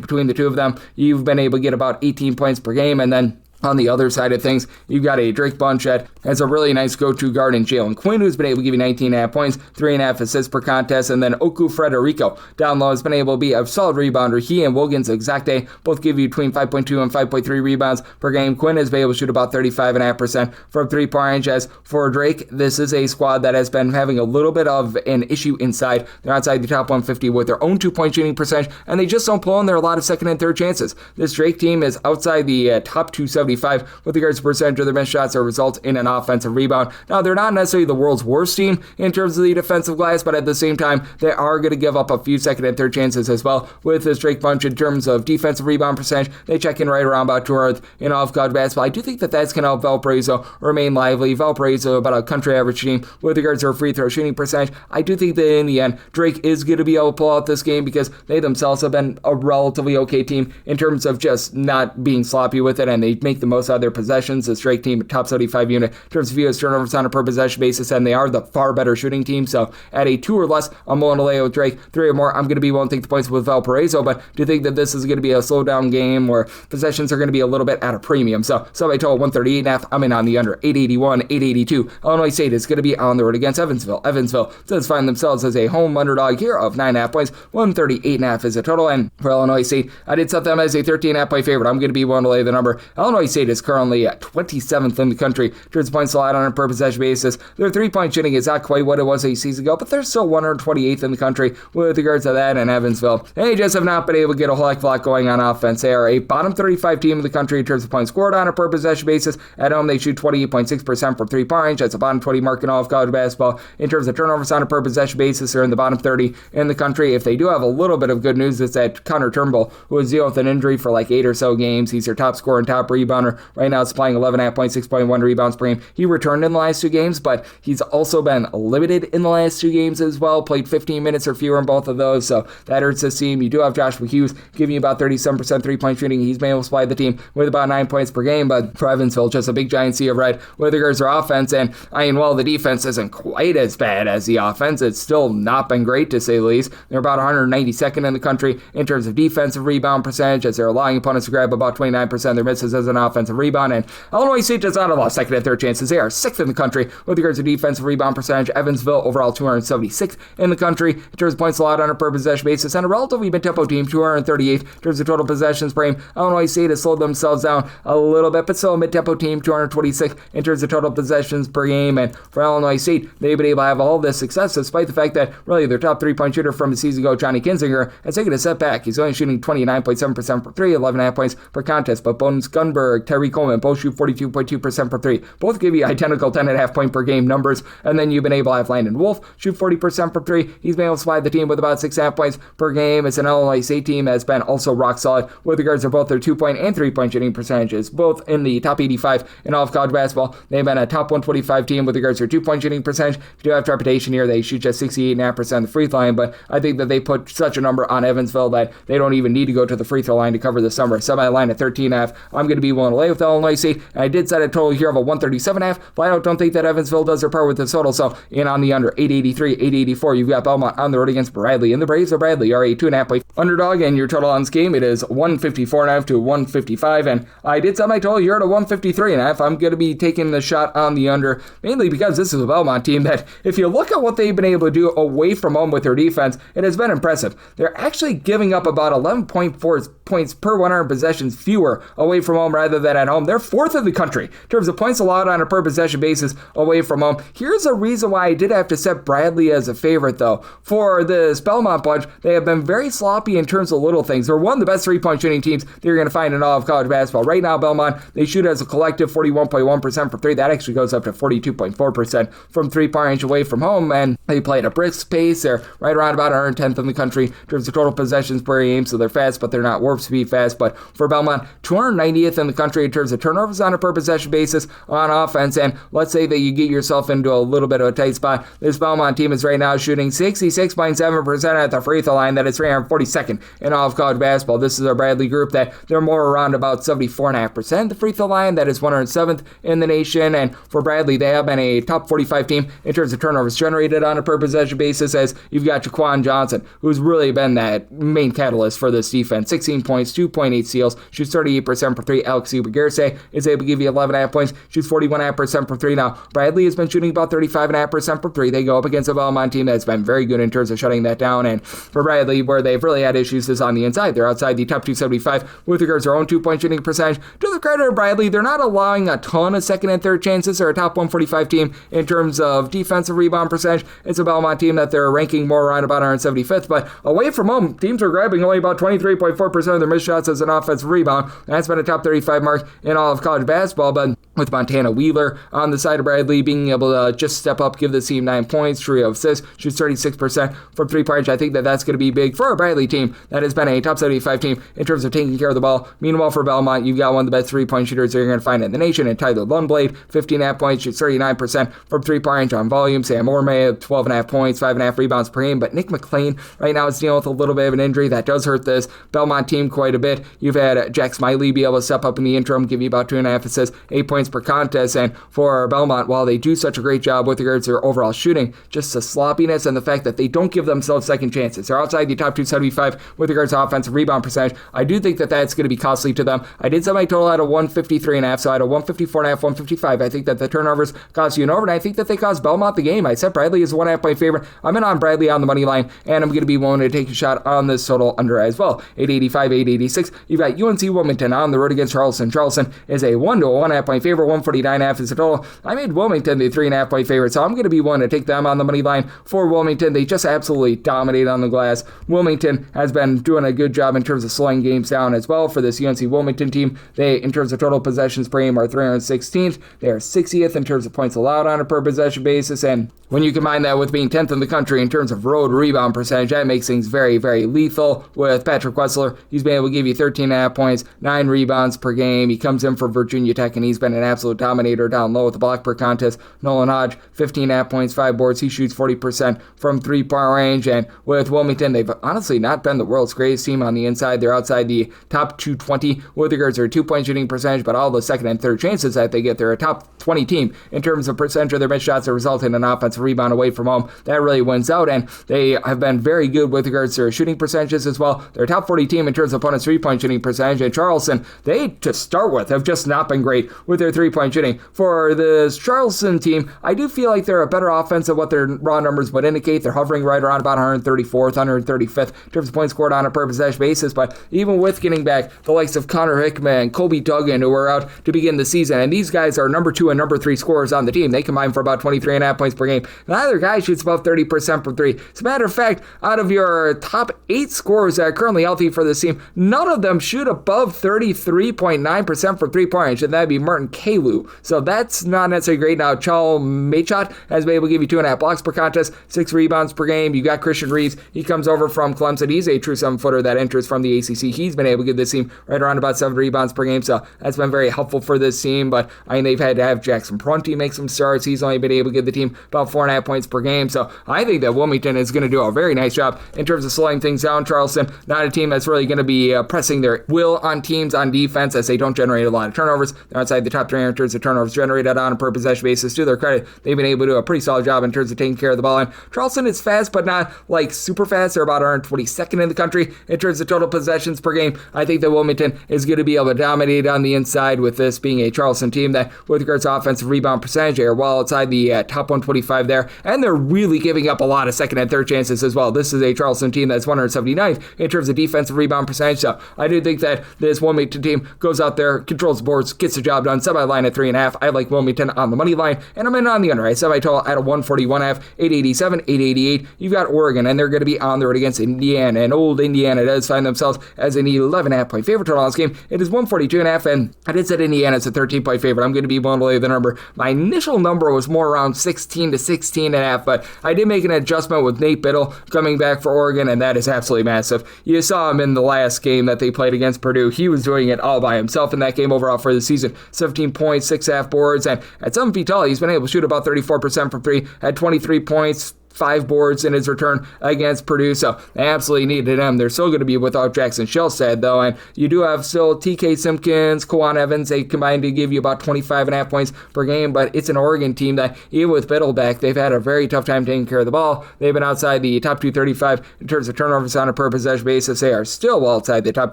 between the two of them. You've been able to get about 18 points per game, and then on the other side of things, you've got a Drake bunch that has a really nice go-to guard in Jalen Quinn, who's been able to give you 19.5 points, 3.5 assists per contest, and then Oku Frederico down low has been able to be a solid rebounder. He and Wilkins Exacte both give you between 5.2 and 5.3 rebounds per game. Quinn has been able to shoot about 35.5% from 3-point range. As for Drake, this is a squad that has been having a little bit of an issue inside. They're outside the top 150 with their own 2-point shooting percentage, and they just don't pull in there a lot of second and third chances. This Drake team is outside the top 270 with regards to percentage of their missed shots that result in an offensive rebound. Now, they're not necessarily the world's worst team in terms of the defensive glass, but at the same time, they are going to give up a few second and third chances as well. With this Drake bunch in terms of defensive rebound percentage, they check in right around about 200th in all of college basketball. I do think that that's going to help Valparaiso remain lively. Valparaiso, about a country average team with regards to their free throw shooting percentage. I do think that in the end, Drake is going to be able to pull out this game because they themselves have been a relatively okay team in terms of just not being sloppy with it, and they make the most out of their possessions. This Drake team, top 75 unit in terms of fewest turnovers on a per possession basis, and they are the far better shooting team. So at a 2 or less, I'm willing to lay with Drake. 3 or more, I'm going to be willing to take the points with Valparaiso, but do you think that this is going to be a slow down game where possessions are going to be a little bit at a premium? So by total 138.5, I'm in on the under. 881, 882. Illinois State is going to be on the road against Evansville. Evansville does find themselves as a home underdog here of 9.5 points. 138.5 is a total, and for Illinois State, I did set them as a 13.5 point favorite. I'm going to be willing to lay the number. Illinois State is currently at 27th in the country in terms of points allowed on a per possession basis. Their 3-point shooting is not quite what it was a season ago, but they're still 128th in the country with regards to that. And Evansville, they just have not been able to get a whole heck of a lot going on offense. They are a bottom 35 team in the country in terms of points scored on a per possession basis. At home, they shoot 28.6% from 3-point range. That's a bottom 20 mark in all of college basketball. In terms of turnovers on a per possession basis, they're in the bottom 30 in the country. If they do have a little bit of good news, it's that Connor Turnbull, who was dealing with an injury for like 8 or so games. He's their top scorer and top rebounder. Right now, supplying 11.5 points, 6.1 rebounds per game. He returned in the last 2 games, but he's also been limited in the last 2 games as well. Played 15 minutes or fewer in both of those, so that hurts this team. You do have Joshua Hughes giving you about 37% 3-point shooting. He's been able to supply the team with about 9 points per game, but for Evansville, just a big giant sea of red with regards to their offense. And I mean, while the defense isn't quite as bad as the offense, it's still not been great to say the least. They're about 192nd in the country in terms of defensive rebound percentage, as they're allowing opponents to grab about 29% of their misses as an offensive rebound. And Illinois State does not allow second and third chances. They are 6th in the country with regards to defensive rebound percentage. Evansville overall 276th in the country in terms of points allowed on a per possession basis, and a relatively mid-tempo team, 238th in terms of total possessions per game. Illinois State has slowed themselves down a little bit, but still a mid-tempo team, 226th in terms of total possessions per game. And for Illinois State, they've been able to have all this success despite the fact that really their top three-point shooter from a season ago, Johnny Kinzinger, has taken a step back. He's only shooting 29.7% for three, 11.5 points per contest, but Bones Gunberg, Tyree Coleman both shoot 42.2% for three. Both give you identical 10.5 point per game numbers, and then you've been able to have Landon Wolf shoot 40% for three. He's been able to supply the team with about 6.5 points per game. It's an Illinois State team that's been also rock solid with regards to both their 2-point and 3-point shooting percentages, both in the top 85 in all of college basketball. They've been a top 125 team with regards to their 2-point shooting percentage. If you do have trepidation here, they shoot just 68.5% of the free throw line, but I think that they put such a number on Evansville that they don't even need to go to the free throw line to cover the summer. Semi-line at 13.5. I'm going to be willing to lay with Illinois State, and I did set a total here of a 137.5, but I don't think that Evansville does their part with the total, so in on the under 883, 884, you've got Belmont on the road against Bradley, and the Braves of Bradley are a 2.5 point underdog, and your total on this game, it is 154.5 to 155, and I did set my total here at a 153.5. I'm going to be taking the shot on the under, mainly because this is a Belmont team that, if you look at what they've been able to do away from home with their defense, it has been impressive. They're actually giving up about 11.4 points per 100 possessions fewer away from home rather than at home. They're 4th in the country in terms of points allowed on a per possession basis away from home. Here's a reason why I did have to set Bradley as a favorite, though. For this Belmont bunch, they have been very sloppy in terms of little things. They're one of the best 3-point shooting teams that you're going to find in all of college basketball. Right now, Belmont, they shoot as a collective 41.1% for three. That actually goes up to 42.4% from 3-point range away from home, and they play at a brisk pace. They're right around about 110th in the country in terms of total possessions per game, so they're fast, but they're not warp speed fast. But for Belmont, 290th in the country in terms of turnovers on a per possession basis on offense, and let's say that you get yourself into a little bit of a tight spot. This Belmont team is right now shooting 66.7% at the free throw line. That is 342nd in all of college basketball. This is a Bradley group that they're more around about 74.5% the free throw line. That is 107th in the nation, and for Bradley, they have been a top 45 team in terms of turnovers generated on a per possession basis, as you've got Jaquan Johnson, who's really been that main catalyst for this defense. 16 points, 2.8 steals, shoots 38% for three. Alex Ubergerse is able to give you 11.5 points, shoots 41.5% for three. Now, Bradley has been shooting about 35.5% for three. They go up against a Belmont team that's been very good in terms of shutting that down, and for Bradley, where they've really had issues is on the inside. They're outside the top 275 with regards to their own 2-point shooting percentage. To the credit of Bradley, they're not allowing a ton of second and third chances. They're a top 145 team in terms of defensive rebound percentage. It's a Belmont team that they're ranking more around about 175th, but away from home, teams are grabbing only about 23.4% of their missed shots as an offensive rebound. That's been a top 35 mark in all of college basketball, but with Montana Wheeler on the side of Bradley being able to just step up, give the team 9 points, trio of assists, shoots 36% from 3-point range. I think that that's going to be big for a Bradley team that has been a top 75 team in terms of taking care of the ball. Meanwhile, for Belmont, you've got one of the best 3-point shooters that you're going to find in the nation, Entitled Lundblade, 15.5 points, shoots 39% from 3-point range on volume. Sam Orme, 12.5 points, 5.5 rebounds per game, but Nick McLean right now is dealing with a little bit of an injury that does hurt this Belmont team quite a bit. You've had Jack Smiley be able to step up in the interim, give you about 2.5 assists, 8 points per contest, and for Belmont, while they do such a great job with regards to their overall shooting, just the sloppiness and the fact that they don't give themselves second chances. They're outside the top 275 with regards to offensive rebound percentage. I do think that that's going to be costly to them. I did set my total at a 153.5, so I had a 154.5, 155. I think that the turnovers cost you an over, and I think that they cost Belmont the game. I set Bradley as a 1.5 point favorite. I'm in on Bradley on the money line, and I'm going to be willing to take a shot on this total under as well. 885, 886. You've got UNC Wilmington on the road against Charleston. Charleston is a 1 to a 1.5 point favorite. 149.5 is the total. I made Wilmington the 3.5 point favorite, so I'm going to be willing to take them on the money line for Wilmington. They just absolutely dominate on the glass. Wilmington has been doing a good job in terms of slowing games down as well for this UNC Wilmington team. They, in terms of total possessions per game, are 316th. They are 60th in terms of points allowed on a per possession basis, and when you combine that with being 10th in the country in terms of road rebound percentage, that makes things very, very lethal. With Patrick Wessler, he's been able to give you 13.5 points, 9 rebounds per game. He comes in for Virginia Tech, and he's been an absolute dominator down low with the block per contest. Nolan Hodge, 15.5 points, 5 boards. He shoots 40% from 3-point range, and with Wilmington, they've honestly not been the world's greatest team on the inside. They're outside the top 220 with regards to their 2-point shooting percentage, but all the second and third chances that they get, they're a top 20 team in terms of percentage of their missed shots that result in an offensive offensive rebound away from home. That really wins out, and they have been very good with regards to their shooting percentages as well. They're a top 40 team in terms of opponents' three-point shooting percentage, and Charleston, they, to start with, have just not been great with their three-point shooting. For this Charleston team, I do feel like they're a better offense than what their raw numbers would indicate. They're hovering right around about 134th, 135th in terms of points scored on a per possession basis, but even with getting back the likes of Connor Hickman, Kobe Duggan, who were out to begin the season, and these guys are number 2 and number 3 scorers on the team. They combine for about 23.5 points per game. Neither guy shoots above 30% from 3. As a matter of fact, out of your top 8 scorers that are currently healthy for this team, none of them shoot above 33.9% from 3-point range, and that'd be Merton Kalu. So that's not necessarily great. Now, Chal Machot has been able to give you 2.5 blocks per contest, 6 rebounds per game. You got Christian Reeves. He comes over from Clemson. He's a true 7-footer that enters from the ACC. He's been able to give this team right around about 7 rebounds per game, so that's been very helpful for this team. But I mean, they've had to have Jackson Prunty make some starts. He's only been able to give the team about 4.5 points per game, so I think that Wilmington is going to do a very nice job in terms of slowing things down. Charleston, not a team that's really going to be pressing their will on teams on defense, as they don't generate a lot of turnovers. They're outside the top 3 in terms of turnovers generated on a per possession basis. To their credit, they've been able to do a pretty solid job in terms of taking care of the ball. And Charleston is fast, but not like super fast. They're about 122nd in the country in terms of total possessions per game. I think that Wilmington is going to be able to dominate on the inside, with this being a Charleston team that, with regards to offensive rebound percentage, are well outside the top 125 there, and they're really giving up a lot of second and third chances as well. This is a Charleston team that's 179th in terms of defensive rebound percentage, so I do think that this Wilmington team goes out there, controls the boards, gets the job done. Semi-line at 3.5. I like Wilmington on the money line, and I'm in on the under. I semi-total at a 141.5, 887, 888. You've got Oregon, and they're going to be on the road against Indiana, and old Indiana does find themselves as an 11.5 point favorite total on this game. It is 142.5, and I did set Indiana as a 13-point favorite. I'm going to be willing to lay the number. My initial number was more around 16 to 16.5, but I did make an adjustment with Nate Biddle coming back for Oregon, and that is absolutely massive. You saw him in the last game that they played against Purdue. He was doing it all by himself in that game overall for the season. 17 points, 6.5 boards, and at 7 feet tall, he's been able to shoot about 34% from 3, had 23 points, 5 boards in his return against Purdue, so they absolutely needed him. They're still going to be without Jackson Shelstad, though, and you do have still TK Simpkins, Kwan Evans. They combined to give you about 25.5 points per game, but it's an Oregon team that, even with Biddle back, they've had a very tough time taking care of the ball. They've been outside the top 235 in terms of turnovers on a per possession basis. They are still well outside the top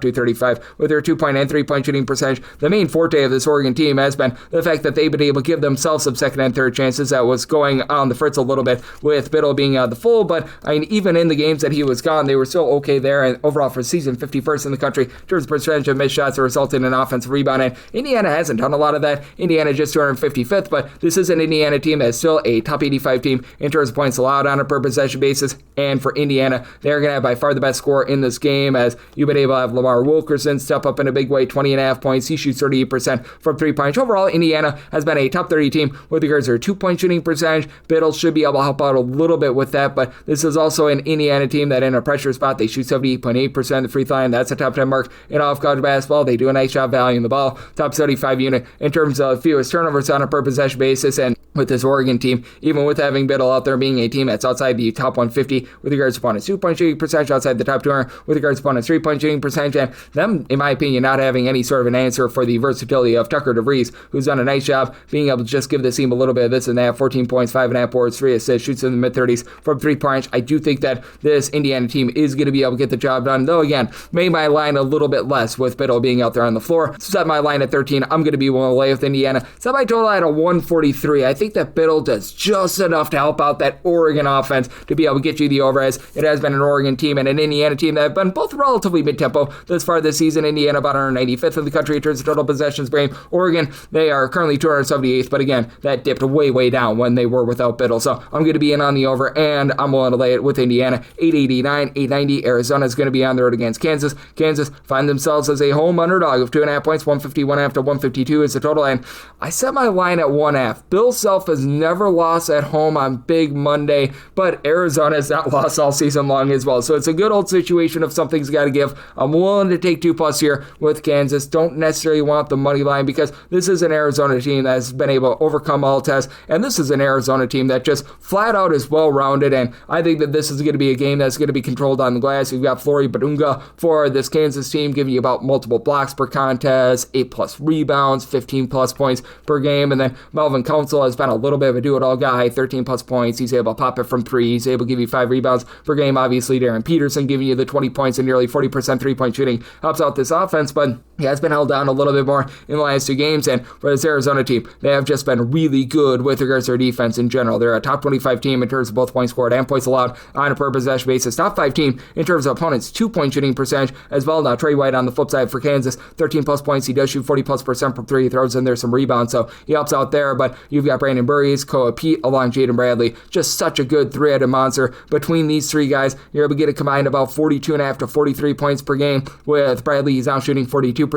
235 with their 2-point and 3-point shooting percentage. The main forte of this Oregon team has been the fact that they've been able to give themselves some second and third chances. That was going on the fritz a little bit with Biddle being the full, but I mean, even in the games that he was gone, they were still okay there, and overall for the season, 51st in the country in terms of percentage of missed shots that resulted in an offensive rebound, and Indiana hasn't done a lot of that. Indiana just 255th, but this is an Indiana team that's still a top 85 team in terms of points allowed on a per possession basis, and for Indiana, they're going to have by far the best score in this game, as you've been able to have Lamar Wilkerson step up in a big way, 20.5 points. He shoots 38% from 3-point. Overall, Indiana has been a top 30 team with regards to their 2-point shooting percentage. Biddle should be able to help out a little bit with that, but this is also an Indiana team that in a pressure spot, they shoot 78.8% of the free throw line. That's a top 10 mark in all of college basketball. They do a nice job valuing the ball. Top 75 unit in terms of fewest turnovers on a per possession basis. And with this Oregon team, even with having Biddle out there being a team that's outside the top 150 with regards to opponents' 2-point shooting percentage, outside the top 200 with regards to opponents' 3-point shooting percentage, and them, in my opinion, not having any sort of an answer for the versatility of Tucker DeVries, who's done a nice job being able to just give this team a little bit of this and that. 14 points, 5.5 boards, 3 assists, shoots in the mid-30s from 3-point range. I do think that this Indiana team is going to be able to get the job done, though again, made my line a little bit less with Biddle being out there on the floor. Set my line at 13. I'm going to be willing to lay with Indiana. Set my total at a 143. I think that Biddle does just enough to help out that Oregon offense to be able to get you the over, as it has been an Oregon team and an Indiana team that have been both relatively mid-tempo this far this season. Indiana about 195th in the country in terms of total possessions per game. Oregon, they are currently 278th, but again, that dipped way down when they were without Biddle. So I'm going to be in on the over, and I'm willing to lay it with Indiana. 889, 890. Arizona is going to be on the road against Kansas. Kansas find themselves as a home underdog of 2.5 points. 151.5 to 152 is the total, and I set my line at 1.5. Bill Self has never lost at home on Big Monday, but Arizona has not lost all season long as well. So it's a good old situation of something's got to give. I'm willing to take 2+ here with Kansas. Don't necessarily want the money line, because this is an Arizona team that has been able to overcome all tests, and this is an Arizona team that just flat out is well-rounded, and I think that this is going to be a game that's going to be controlled on the glass. You've got Flory Badunga for this Kansas team, giving you about multiple blocks per contest, 8+ rebounds, 15+ points per game, and then Melvin Council has been a little bit of a do-it-all guy, 13 plus points. He's able to pop it from three. He's able to give you 5 rebounds per game. Obviously, Darren Peterson giving you the 20 points and nearly 40% three-point shooting helps out this offense, but he has been held down a little bit more in the last 2 games. And for this Arizona team, they have just been really good with regards to their defense in general. They're a top 25 team in terms of both points scored and points allowed on a per possession basis. Top 5 team in terms of opponents' 2-point shooting percentage as well. Now, Trey White on the flip side for Kansas, 13 plus points. He does shoot 40 plus % from 3. He throws in there some rebounds, so he helps out there. But you've got Brandon Burries, Koa Pete, along Jaden Bradley. Just such a good 3-headed monster. Between these 3 guys, you're able to get a combined about 42.5 to 43 points per game. With Bradley, he's now shooting 42%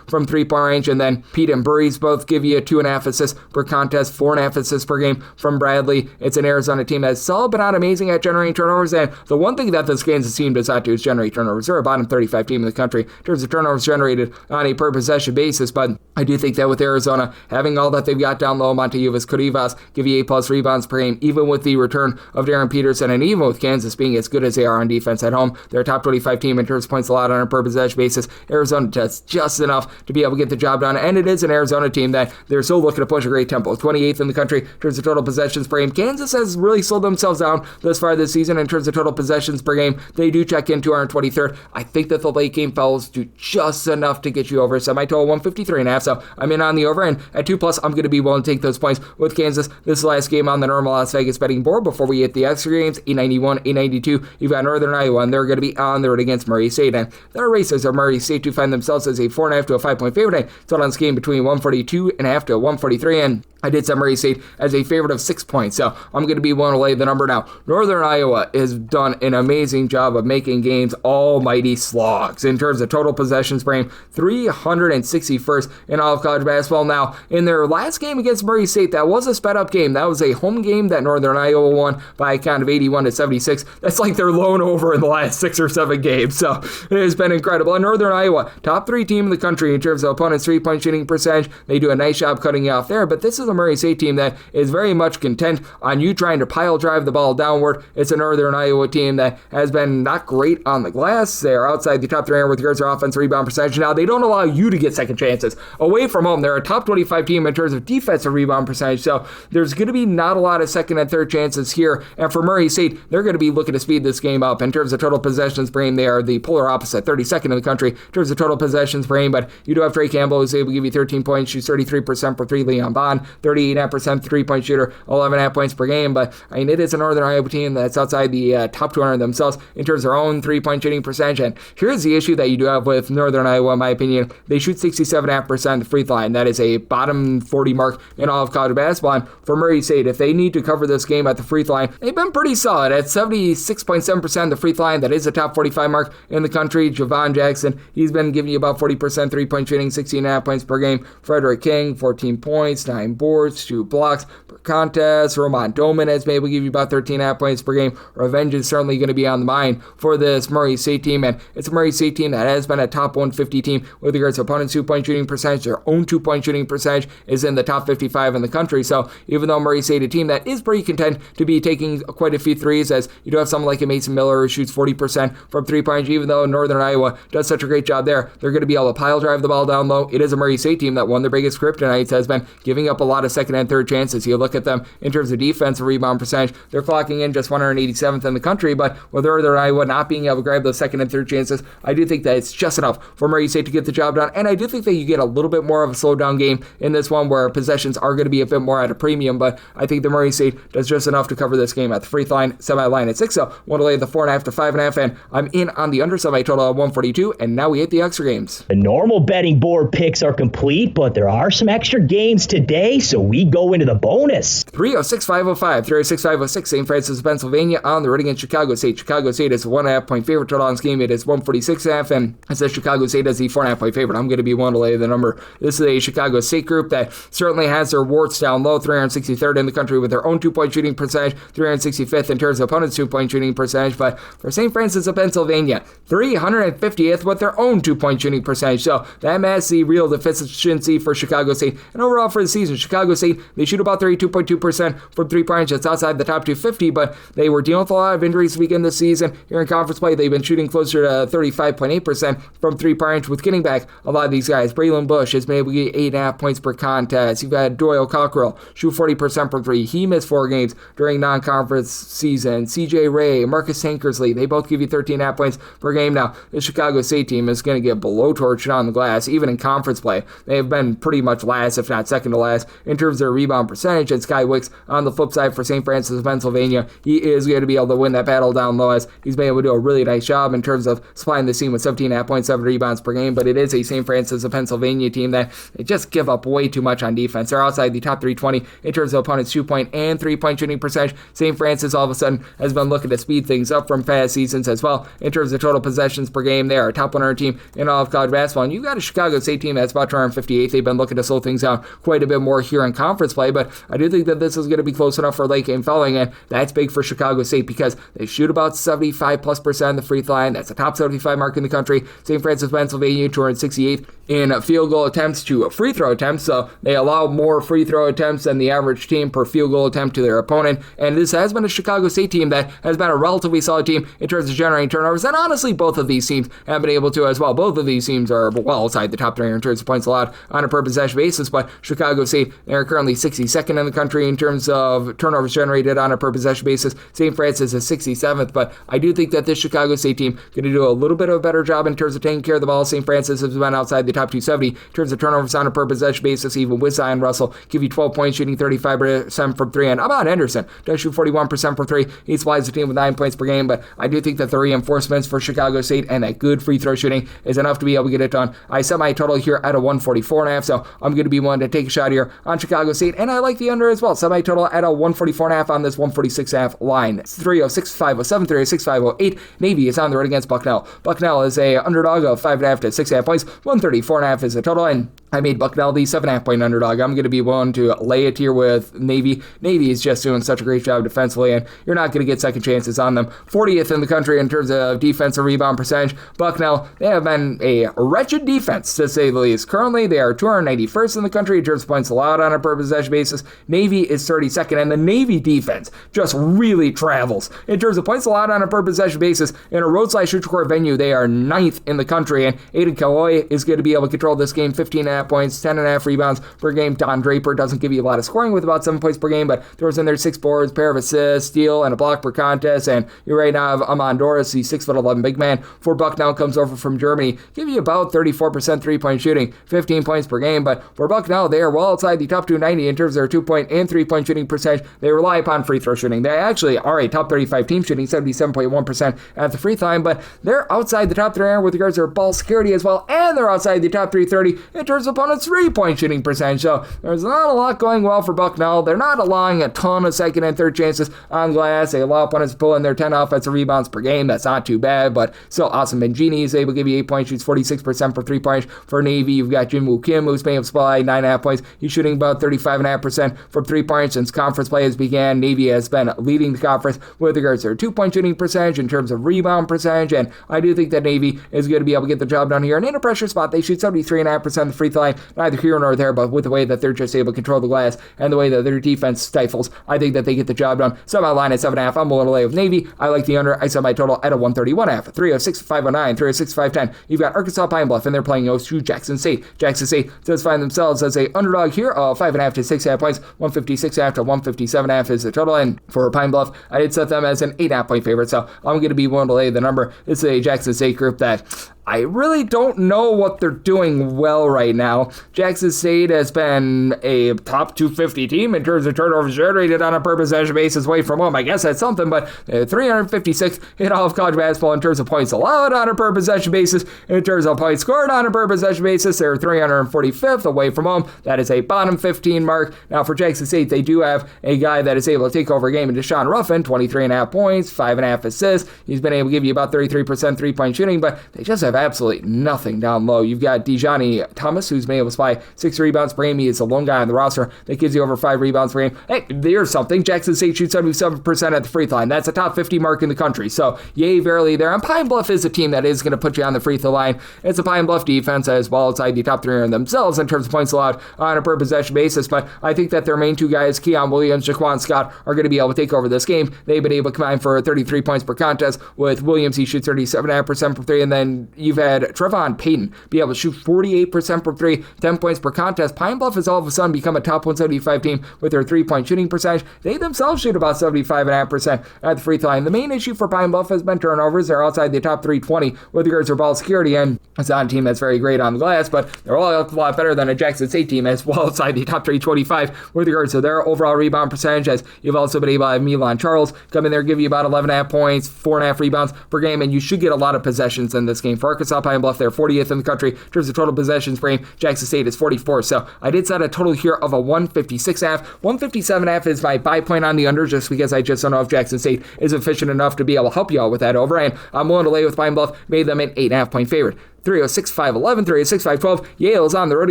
from 3-point range, and then Pete and Burries both give you 2.5 assists per contest, 4.5 assists per game from Bradley. It's an Arizona team that's solid but not amazing at generating turnovers, and the one thing that this Kansas team does not do is generate turnovers. They're a bottom 35 team in the country in terms of turnovers generated on a per possession basis, but I do think that with Arizona having all that they've got down low, Monte Uvas give you 8+ rebounds per game, even with the return of Darren Peterson, and even with Kansas being as good as they are on defense at home. They're a top 25 team in terms of points allowed on a per possession basis. Arizona does just enough to be able to get the job done, and it is an Arizona team that they're still looking to push a great tempo. 28th in the country in terms of total possessions per game. Kansas has really slowed themselves down thus far this season in terms of total possessions per game. They do check in 223rd. I think that the late game fouls do just enough to get you over semi-total 153.5, so I'm in on the over, and at 2+, I'm going to be willing to take those points with Kansas. This last game on the normal Las Vegas betting board before we hit the extra games, 891, 892. You've got Northern Iowa, and they're going to be on the road against Murray State, and their racers are Murray State to find themselves as a 4.5 to a 5-point favorite. Total on this game between 142.5 to 143, and I did set Murray State as a favorite of 6 points, so I'm going to be willing to lay the number now. Northern Iowa has done an amazing job of making games almighty slogs in terms of total possessions per game, 361st in all of college basketball. Now, in their last game against Murray State, that was a sped-up game. That was a home game that Northern Iowa won by a count of 81 to 76. That's like their lone over in the last 6 or 7 games, so it has been incredible. And Northern Iowa, top 3 team in the country in terms of opponents' 3-point shooting percentage. They do a nice job cutting you off there, but this is a Murray State team that is very much content on you trying to pile drive the ball downward. It's a Northern Iowa team that has been not great on the glass. They are outside the top 300 with regards to offense rebound percentage. Now, they don't allow you to get second chances. Away from home, they're a top 25 team in terms of defensive rebound percentage, so there's going to be not a lot of second and third chances here. And for Murray State, they're going to be looking to speed this game up. In terms of total possessions per game, they are the polar opposite, 32nd in the country in terms of total possessions per game, but you do have Trey Campbell, who's able to give you 13 points, shoots 33% for 3. Leon Bond, 38.5% 3-point shooter, 11.5 points per game, but I mean, it is a Northern Iowa team that's outside the top 200 themselves in terms of their own 3-point shooting percentage, and here's the issue that you do have with Northern Iowa, in my opinion. They shoot 67.5% the free throw line. That is a bottom 40 mark in all of college basketball, and for Murray State, if they need to cover this game at the free throw line, they've been pretty solid at 76.7% the free throw line. That is a top 45 mark in the country. Javon Jackson, he's been giving you about 40% 3-point shooting, 16.5 points per game. Frederick King, 14 points, 9 boards, 2 blocks per contest. Roman Dominez maybe give you about 13.5 points per game. Revenge is certainly going to be on the mind for this Murray State team, and it's a Murray State team that has been a top 150 team with regards to opponents' 2-point shooting percentage. Their own 2-point shooting percentage is in the top 55 in the country, so even though Murray State, a team that is pretty content to be taking quite a few threes, as you do have someone like a Mason Miller who shoots 40% from 3-point, even though Northern Iowa does such a great job there, they're going to be able to pile drive the ball down low. It is a Murray State team that one of their biggest kryptonites has been giving up a lot of second and third chances. You look at them in terms of defensive rebound percentage, they're clocking in just 187th in the country, but with Northern Iowa not being able to grab those second and third chances, I do think that it's just enough for Murray State to get the job done, and I do think that you get a little bit more of a slowdown game in this one where possessions are going to be a bit more at a premium, but I think the Murray State does just enough to cover this game at the free throw line, semi-line at 6, so want to lay the 4.5 to 5.5, and I'm in on the under semi-total of 142, and now we hit the extra games. The normal betting board picks are complete, but there are some extra games today, so we go into the bonus. 306-505, 306-506, St. Francis, Pennsylvania on the road against Chicago State. Chicago State is a 1.5 point favorite. Total on this game, it is 146.5, and it says Chicago State as the 4.5 point favorite. I'm going to be one to lay the number. This is a Chicago State group that certainly has their warts down low, 363rd in the country with their own 2-point shooting percentage, 365th in terms of opponents' 2-point shooting percentage, but for St. Francis of Pennsylvania, 350th with their own 2-point shooting percentage, so that masks the real deficiency for Chicago State. And overall for the season, Chicago State, they shoot about 32.2% from 3-point. That's outside the top 250, but they were dealing with a lot of injuries to begin this season. Here in conference play, they've been shooting closer to 35.8% from 3-point with getting back a lot of these guys. Braylon Bush has been able to get 8.5 points per contest. You've got Doyle Cockrell, Bucknell, shoot 40% from three. He missed 4 games during non-conference season. CJ Ray, Marcus Tankersley, they both give you 13.5 points per game. Now, the Chicago State team is going to get blowtorched on the glass, even in conference play. They have been pretty much last, if not second to last, in terms of their rebound percentage. And Sky Wicks, on the flip side for St. Francis of Pennsylvania, he is going to be able to win that battle down low, as he's been able to do a really nice job in terms of supplying the team with 17.5 points, 7 rebounds per game. But it is a St. Francis of Pennsylvania team that they just give up way too much on defense. They're outside the top 320 in terms of opponents' 2-point and 3-point shooting percentage. St. Francis all of a sudden has been looking to speed things up from past seasons as well. In terms of total possessions per game, they are a top 100 team in all of college basketball. And you've got a Chicago State team that's about 258th. They've been looking to slow things down quite a bit more here in conference play, but I do think that this is going to be close enough for late game following, and that's big for Chicago State because they shoot about 75+% on the free throw line. That's a top 75 mark in the country. St. Francis, Pennsylvania, 268th in field goal attempts to free throw attempts, so they allow more free throw attempts than the average team per field goal attempt to their opponent. And this has been a Chicago State team that has been a relatively solid team in terms of generating turnovers, and honestly, both of these teams have been able to as well. Both of these teams are well outside the top 3 in terms of points allowed on a per possession basis, but Chicago State, they're currently 62nd in the country in terms of turnovers generated on a per possession basis. St. Francis is 67th, but I do think that this Chicago State team going to do a little bit of a better job in terms of taking care of the ball. St. Francis has been outside the top 270 in terms of turnovers on a per possession basis, even with Zion Russell, give you 12 points, shooting 35% from 3. And Ahmad Henderson does shoot 41% from 3. He supplies the team with 9 points per game, but I do think that the reinforcements for Chicago State and that good free throw shooting is enough to be able to get it done. I set my total here at a 144.5, so I'm going to be willing to take a shot here on Chicago State, and I like the under as well. Set my total at a 144.5 on this 146.5 line. It's 306-507, 306-508. Navy is on the road against Bucknell. Bucknell is a underdog of 5.5 to 6.5 points. 134.5 is the total, and I made Bucknell the 7.5 point underdog. I'm going to be willing to lay it here with Navy. Navy is just doing such a great job defensively, and you're not going to get second chances on them. 40th in the country in terms of defensive rebound percentage. Bucknell, they have been a wretched defense, to say the least. Currently, they are 291st in the country in terms of points allowed on a per possession basis. Navy is 32nd, and the Navy defense just really travels. In terms of points allowed on a per possession basis, in a roadside neutral court venue, they are 9th in the country, and Aiden Kaloy is going to be able to control this game. 15.5 points, 10.5 rebounds per game. Don Draper doesn't give you a lot of scoring with about 7 points per game, but throws in there 6 boards, pair of assists, steal, and a block per contest. And you right now have Amon Doris, the 6'11" big man for Bucknell, comes over from Germany, give you about 34% 3-point shooting, 15 points per game. But for Bucknell, they are well outside the top 290 in terms of their 2-point and 3-point shooting percentage. They rely upon free throw shooting. They actually are a top 35 team, shooting 77.1% at the free throw line, but they're outside the top 300 with regards to their ball security as well, and they're outside the top 330 in terms of opponents' 3-point shooting percentage. So there's not a lot going well for Bucknell. They're not allowing a ton of second and third chances on glass. They allow opponents to pull in their 10 offensive rebounds per game. That's not too bad, but still awesome. Benjini is able to give you 8 points, shoots 46% for 3 points. For Navy, you've got Jin Woo Kim, who's been able to supply 9.5 points. He's shooting about 35.5% from 3 points since conference play has began. Navy has been leading the conference with regards to their 2-point shooting percentage in terms of rebound percentage, and I do think that Navy is going to be able to get the job done here. And in a pressure spot, they shoot 73.5% of the free throw line. Neither here nor there, but with the way that they're just able to control the glass and the way that their defense stifles, I think that they get the job done. So my line at 7.5. I'm willing to lay with Navy. I like the under. I set my total at a 131.5. 306-509, 306-510. You've got Arkansas Pine Bluff, and they're playing to Jackson State. Jackson State does find themselves as a underdog here of 5.5 to 6.5 points. 156.5 to 157.5 is the total. And for Pine Bluff, I did set them as an 8.5 point favorite, so I'm going to be willing to lay the number. It's a Jackson State group that I really don't know what they're doing well right now. Jackson State has been a top 250 team in terms of turnovers generated on a per possession basis away from home. I guess that's something, but 356 in all of college basketball in terms of points allowed on a per possession basis. In terms of points scored on a per possession basis, they're 345th away from home. That is a bottom 15 mark. Now for Jackson State, they do have a guy that is able to take over a game in Deshaun Ruffin, 23.5 points, 5.5 assists. He's been able to give you about 33% 3-point shooting, but they just have absolutely nothing down low. You've got Dijani Thomas, who's been able to supply 6 rebounds per game. He is the lone guy on the roster that gives you over 5 rebounds per game. Hey, there's something. Jackson State shoots 77% at the free throw line. That's a top 50 mark in the country. So, yay, verily there. And Pine Bluff is a team that is going to put you on the free throw line. It's a Pine Bluff defense as well outside the top 300 themselves in terms of points allowed on a per possession basis. But I think that their main 2 guys, Keon Williams, Jaquan Scott, are going to be able to take over this game. They've been able to combine for 33 points per contest. With Williams, he shoots 37.5% from 3, and then you've had Trevon Payton be able to shoot 48% from three, 10 points per contest. Pine Bluff has all of a sudden become a top 175 team with their three-point shooting percentage. They themselves shoot about 75.5% at the free throw line. The main issue for Pine Bluff has been turnovers. They're outside the top 320 with regards to ball security, and it's not a team that's very great on the glass, but they're all a lot better than a Jackson State team as well outside the top 325 with regards to their overall rebound percentage, as you've also been able to have Milan Charles come in there, give you about 11.5 points, 4.5 rebounds per game, and you should get a lot of possessions in this game. For Arkansas Pine Bluff, they're 40th in the country in terms of total possessions per game. Jackson State is 44th, so I did set a total here of a 156.5. 157.5 is my buy point on the under, just because I just don't know if Jackson State is efficient enough to be able to help you out with that over, and I'm willing to lay with Pine Bluff, made them an 8.5 point favorite. 306-511, 306-512. Yale is on the road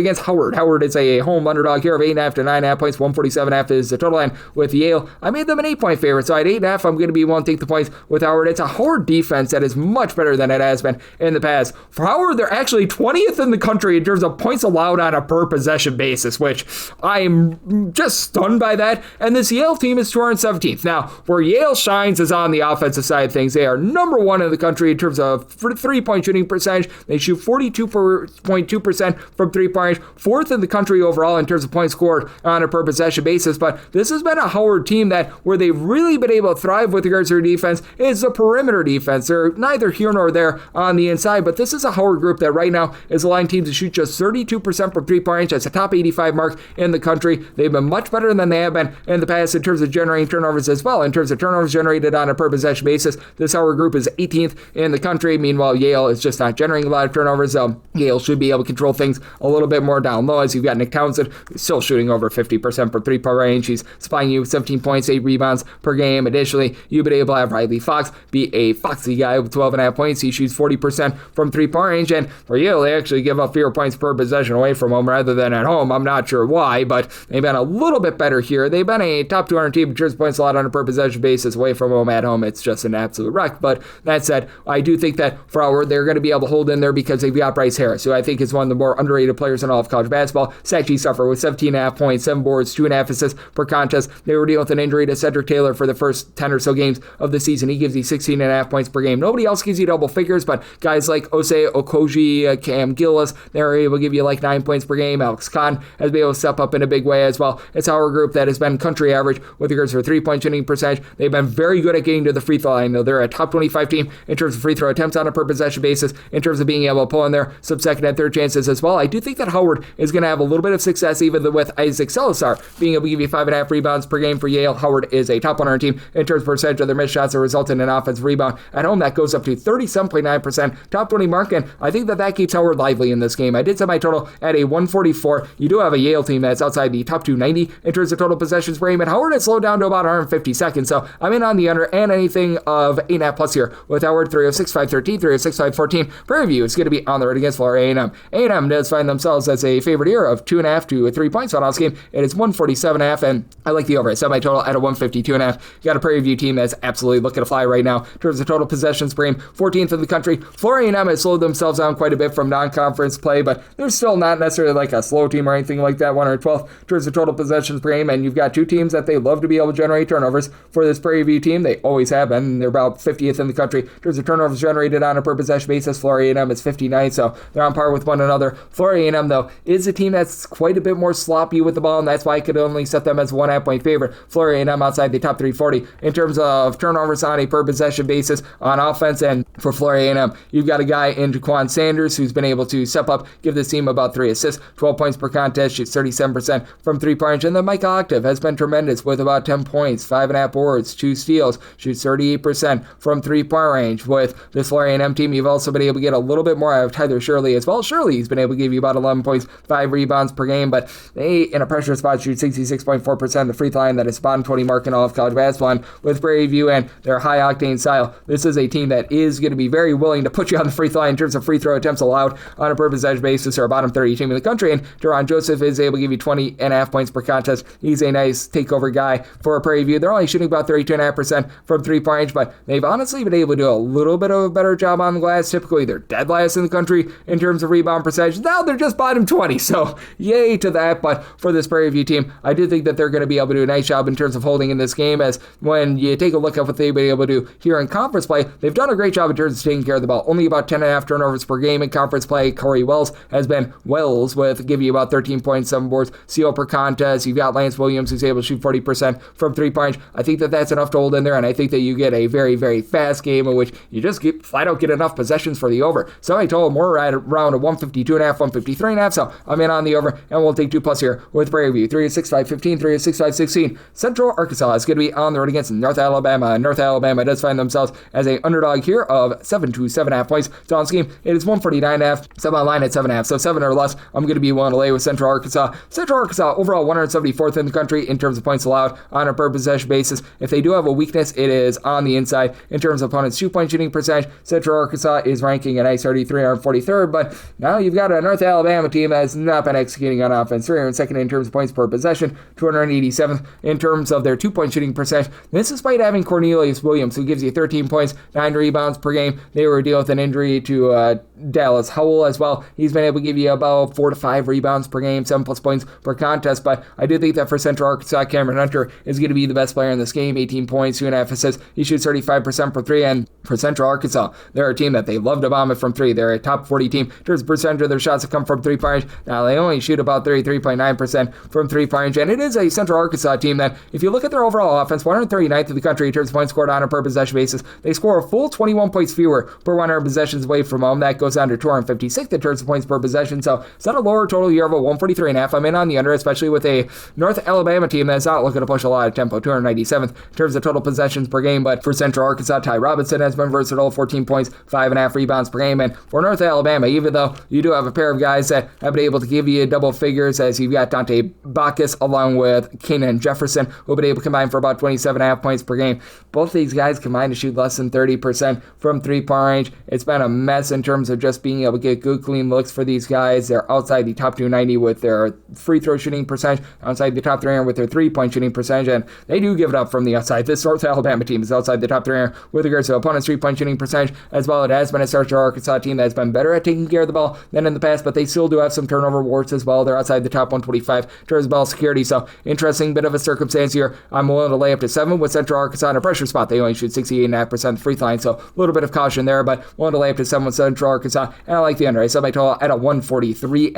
against Howard. Howard is a home underdog here of 8.5 to 9.5 points. 147.5 is the total line with Yale. I made them an 8-point favorite, so at 8.5, I'm going to be willing to take the points with Howard. It's a Howard defense that is much better than it has been in the past. For Howard, they're actually 20th in the country in terms of points allowed on a per possession basis, which I'm just stunned by that. And this Yale team is 217th. Now, where Yale shines is on the offensive side of things. They are number one in the country in terms of three-point shooting percentage. They shoot 42.2% from three-point range, fourth in the country overall in terms of points scored on a per possession basis. But this has been a Howard team that where they've really been able to thrive with regards to their defense is the perimeter defense. They're neither here nor there on the inside, but this is a Howard group that right now is allowing teams to shoot just 32% from three-point range. That's a top 85 mark in the country. They've been much better than they have been in the past in terms of generating turnovers as well. In terms of turnovers generated on a per possession basis, this Howard group is 18th in the country. Meanwhile, Yale is just not generating a lot of turnovers. Yale should be able to control things a little bit more down low, as you've got Nick Townsend still shooting over 50% from three-point range. He's supplying you 17 points, 8 rebounds per game. Additionally, you've been able to have Riley Fox be a foxy guy with 12.5 points. He shoots 40% from three-point range, and for Yale, they actually give up fewer points per possession away from home rather than at home. I'm not sure why, but they've been a little bit better here. They've been a top 200 team in terms of points allowed on a per possession basis. Away from home, at home, it's just an absolute wreck. But that said, I do think that for Howard, they're going to be able to hold in there because they've got Bryce Harris, who I think is one of the more underrated players in all of college basketball. Zach Suffer with 17.5 points, 7 boards, 2.5 assists per contest. They were dealing with an injury to Cedric Taylor for the first 10 or so games of the season. He gives you 16.5 points per game. Nobody else gives you double figures, but guys like Osei Okoji, Cam Gillis, they're able to give you like 9 points per game. Alex Kahn has been able to step up in a big way as well. It's our group that has been country average with regards to their three-point shooting percentage. They've been very good at getting to the free throw line, though. They're a top 25 team in terms of free throw attempts on a per possession basis, in terms of being able to pull in there some second and third chances as well. I do think that Howard is going to have a little bit of success even with Isaac Salazar being able to give you 5.5 rebounds per game for Yale. Howard is a top 100 team in terms of percentage of their missed shots that result in an offensive rebound. At home, that goes up to 37.9%, top 20 mark, and I think that keeps Howard lively in this game. I did set my total at a 144. You do have a Yale team that's outside the top 290 in terms of total possessions per game, and Howard has slowed down to about 150 seconds, so I'm in on the under and anything of 8.5 plus here with Howard. 306-513, 306-514. Prairie View is going to be on the road against Florida A&M. A&M does find themselves as a favorite here of 2.5 to 3 points on this game. It is 147.5, and I like the over. I set my total at a 152.5. You got a Prairie View team that's absolutely looking to fly right now in terms of total possessions per game, 14th in the country. Florida A&M has slowed themselves down quite a bit from non-conference play, but they're still not necessarily like a slow team or anything like that. 112th in terms of total possessions per game, and you've got two teams that they love to be able to generate turnovers. For this Prairie View team, they always have been. They're about 50th in the country in terms of turnovers generated on a per possession basis. Florida A&M is 59, so they're on par with one another. Florida A&M, though, is a team that's quite a bit more sloppy with the ball, and that's why I could only set them as 1.5 point favorite. Florida A&M outside the top 340 in terms of turnovers on a per possession basis on offense, and for Florida A&M, you've got a guy in Jaquan Sanders who's been able to step up, give this team about 3 assists, 12 points per contest, shoots 37% from three-point range, and then Mike Octave has been tremendous with about 10 points, 5.5 boards, 2 steals, shoots 38% from three-point range. With this Florida A&M team, you've also been able to get a little bit more out of Tyler Shirley as well. Shirley's been able to give you about 11 points, 5 rebounds per game, but they, in a pressure spot, shoot 66.4% the free throw line. That is bottom 20 mark in all of college basketball. And with Prairie View and their high-octane style, this is a team that is going to be very willing to put you on the free throw line in terms of free throw attempts allowed on a per possession basis. They're a bottom 30 team in the country, and Deron Joseph is able to give you 20.5 points per contest. He's a nice takeover guy for Prairie View. They're only shooting about 32.5% from three-point range, but they've honestly been able to do a little bit of a better job on the glass. Typically, their dead last last in the country in terms of rebound percentage. Now they're just bottom 20, so yay to that. But for this Prairie View team, I do think that they're going to be able to do a nice job in terms of holding in this game, as when you take a look at what they've been able to do here in conference play, they've done a great job in terms of taking care of the ball. Only about 10.5 turnovers per game in conference play. Corey Wells has been Wells with giving you about 13 points, 7 boards, CO per contest. You've got Lance Williams who's able to shoot 40% from 3-point. I think that that's enough to hold in there, and I think that you get a very, very fast game in which you just flat out get enough possessions for the over. So I told more at around a 152.5, 153.5, so I'm in on the over, and we'll take 2+ here with Prairie View. 3-6-5-15, 3-6-5-16. Central Arkansas is going to be on the road against North Alabama. North Alabama does find themselves as an underdog here of 7 to 7.5 points. So on scheme, it is 149.5, sub on line at 7.5. So 7 or less, I'm going to be willing to lay with Central Arkansas. Central Arkansas overall 174th in the country in terms of points allowed on a per possession basis. If they do have a weakness, it is on the inside in terms of opponents' 2-point shooting percentage. Central Arkansas is ranking a nice 343rd, but now you've got a North Alabama team that has not been executing on offense. 302nd in terms of points per possession, 287th in terms of their 2-point shooting percentage. This is despite having Cornelius Williams, who gives you 13 points, 9 rebounds per game. They were dealing with an injury to Dallas Howell as well. He's been able to give you about 4 to 5 rebounds per game, 7+ points per contest, but I do think that for Central Arkansas, Cameron Hunter is going to be the best player in this game. 18 points, 2.5 assists. He shoots 35% for 3, and for Central Arkansas, they're a team that they love to bomb it from 3. They're a top 40 team. There's a percentage of their shots that come from 3-point. Now, they only shoot about 33.9% from 3-point, and it is a Central Arkansas team that, if you look at their overall offense, 139th in the country in terms of points scored on a per possession basis. They score a full 21 points fewer per 100 possessions away from home. That goes down to 256th in terms of points per possession, so it's not a lower total year of a 143.5. I'm in on the under, especially with a North Alabama team that's not looking to push a lot of tempo. 297th in terms of total possessions per game, but for Central Arkansas, Ty Robinson has been versatile, 14 points, 5.5 rebounds per game, and for North Alabama, even though you do have a pair of guys that have been able to give you double figures, as you've got Dante Bacchus along with Kanan Jefferson, who have been able to combine for about 27.5 points per game. Both these guys combined to shoot less than 30% from 3-point range. It's been a mess in terms of just being able to get good, clean looks for these guys. They're outside the top 290 with their free throw shooting percentage, outside the top 300 with their 3-point shooting percentage, and they do give it up from the outside. This North Alabama team is outside the top 300 with regards to opponents' 3-point shooting percentage as well. It has been a Central Arkansas team that's been better at taking care of the ball than in the past, but they still do have some turnover warts as well. They're outside the top 125 in terms of ball security, so interesting bit of a circumstance here. I'm willing to lay up to 7 with Central Arkansas in a pressure spot. They only shoot 68.5% free throw line, so a little bit of caution there, but willing to lay up to 7 with Central Arkansas, and I like the under. I set my total at a 143.5,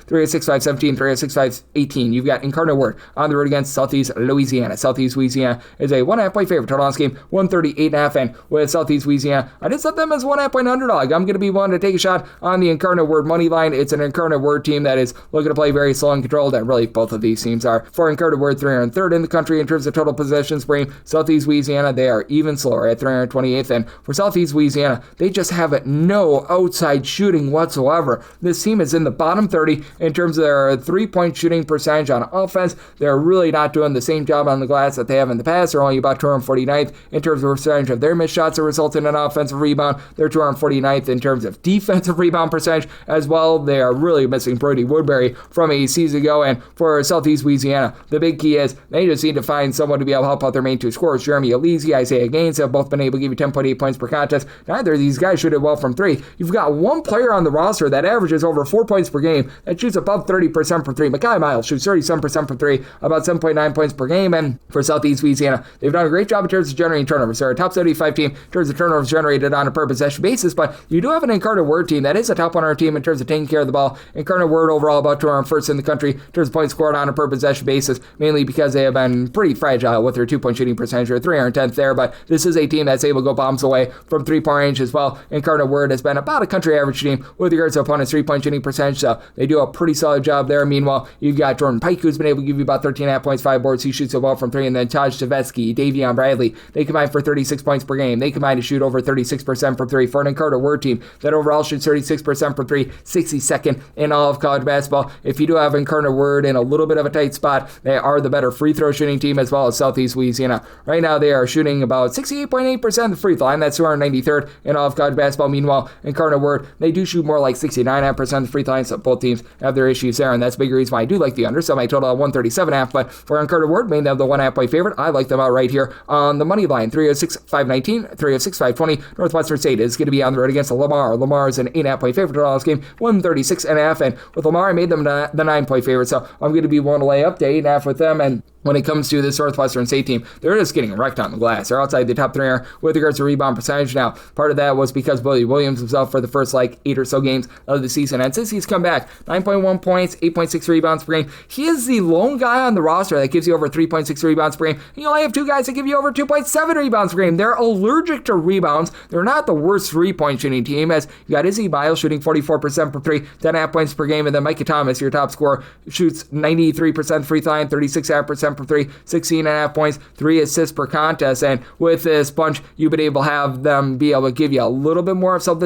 306.517, 306.518. You've got Incarnate Word on the road against Southeast Louisiana. Southeast Louisiana is a 1.5 point favorite. Total on this game 138.5, and with Southeast Louisiana, I did set them as 1.5 point underdog. I'm going to be willing to take a shot on the Incarnate Word money line. It's an Incarnate Word team that is looking to play very slow and controlled, and really both of these teams are. For Incarnate Word, 303rd in the country in terms of total possessions per game. Southeast Louisiana, they are even slower at 328th, and for Southeast Louisiana, they just have no outside shooting whatsoever. This team is in the bottom 30 in terms of their 3-point shooting percentage on offense. They're really not doing the same job on the glass that they have in the past. They're only about 249th in terms of percentage of their missed shots that result in an offensive rebound. They're 249th in terms of defensive rebound percentage as well. They are really missing Brody Woodbury from a season ago, and for Southeast Louisiana, the big key is they just need to find someone to be able to help out their main 2 scorers. Jeremy Elise, Isaiah Gaines have both been able to give you 10.8 points per contest. Neither of these guys shoot it well from 3. You've got one player on the roster that averages over 4 points per game, that shoots above 30% from 3. Makai Miles shoots 37% from 3, about 7.9 points per game, and for Southeast Louisiana, they've done a great job in terms of generating turnovers. They're a top 75 team in terms of turnovers generated on a per possession basis, but you do have an Incarnate Word team that is a top 100 team in terms of taking care of the ball. Incarnate Word overall about 201st in the country in terms of points scored on a per possession basis, mainly because they have been pretty fragile with their 2-point shooting percentage. They're 310th there, but this is a team that's able to go bombs away from 3-point range as well. Incarnate Word has been about a country average team with regards to opponents' 3-point shooting percentage, so they do a pretty solid job there. Meanwhile, you've got Jordan Pike, who's been able to give you about 13.5 points, 5 boards. He shoots a ball from 3, and then Taj Tavetsky, Davion Bradley, they combine for 36 points per game. They combine to shoot over 36% from 3 for an Incarnate Word team that overall shoots 36% from 3, 62nd in all of college basketball. If you do have Incarnate Word in a little bit of a tight spot, they are the better free throw shooting team as well as Southeast Louisiana. Right now, they are shooting about 68.8% of the free throw line. That's 293rd in all of college basketball. Meanwhile, Incarnate Incarnate Word, they do shoot more like 69.5% of the free throw line, so both teams have their issues there, and that's a big reason why I do like the under. So my total at 137.5, but for Incarnate Word, made them the 1.5 point favorite. I like them out right here on the money line. 306-519, 306-520. Northwestern St is going to be on the road against Lamar. Lamar is an 8.5 point favorite to this game, 136.5, and with Lamar, I made them the 9 point favorite, so I'm going to be willing to lay up to 8.5 with them. And when it comes to this Northwestern St team, they're just getting wrecked on the glass. They're outside the top 3 with regards to rebound percentage. Now, part of that was because Billy Williams himself for the first 8 or so games of the season, and since he's come back, 9.1 points, 8.6 rebounds per game. He is the lone guy on the roster that gives you over 3.6 rebounds per game. You only have 2 guys that give you over 2.7 rebounds per game. They're allergic to rebounds. They're not the worst 3-point shooting team, as you got Izzy Miles shooting 44% from 3, 10.5 points per game, and then Micah Thomas, your top scorer, shoots 93% free throw line, 36.5% from 3, 16.5 points, 3 assists per contest. And with this bunch, you've been able to have them be able to give you a little bit more of something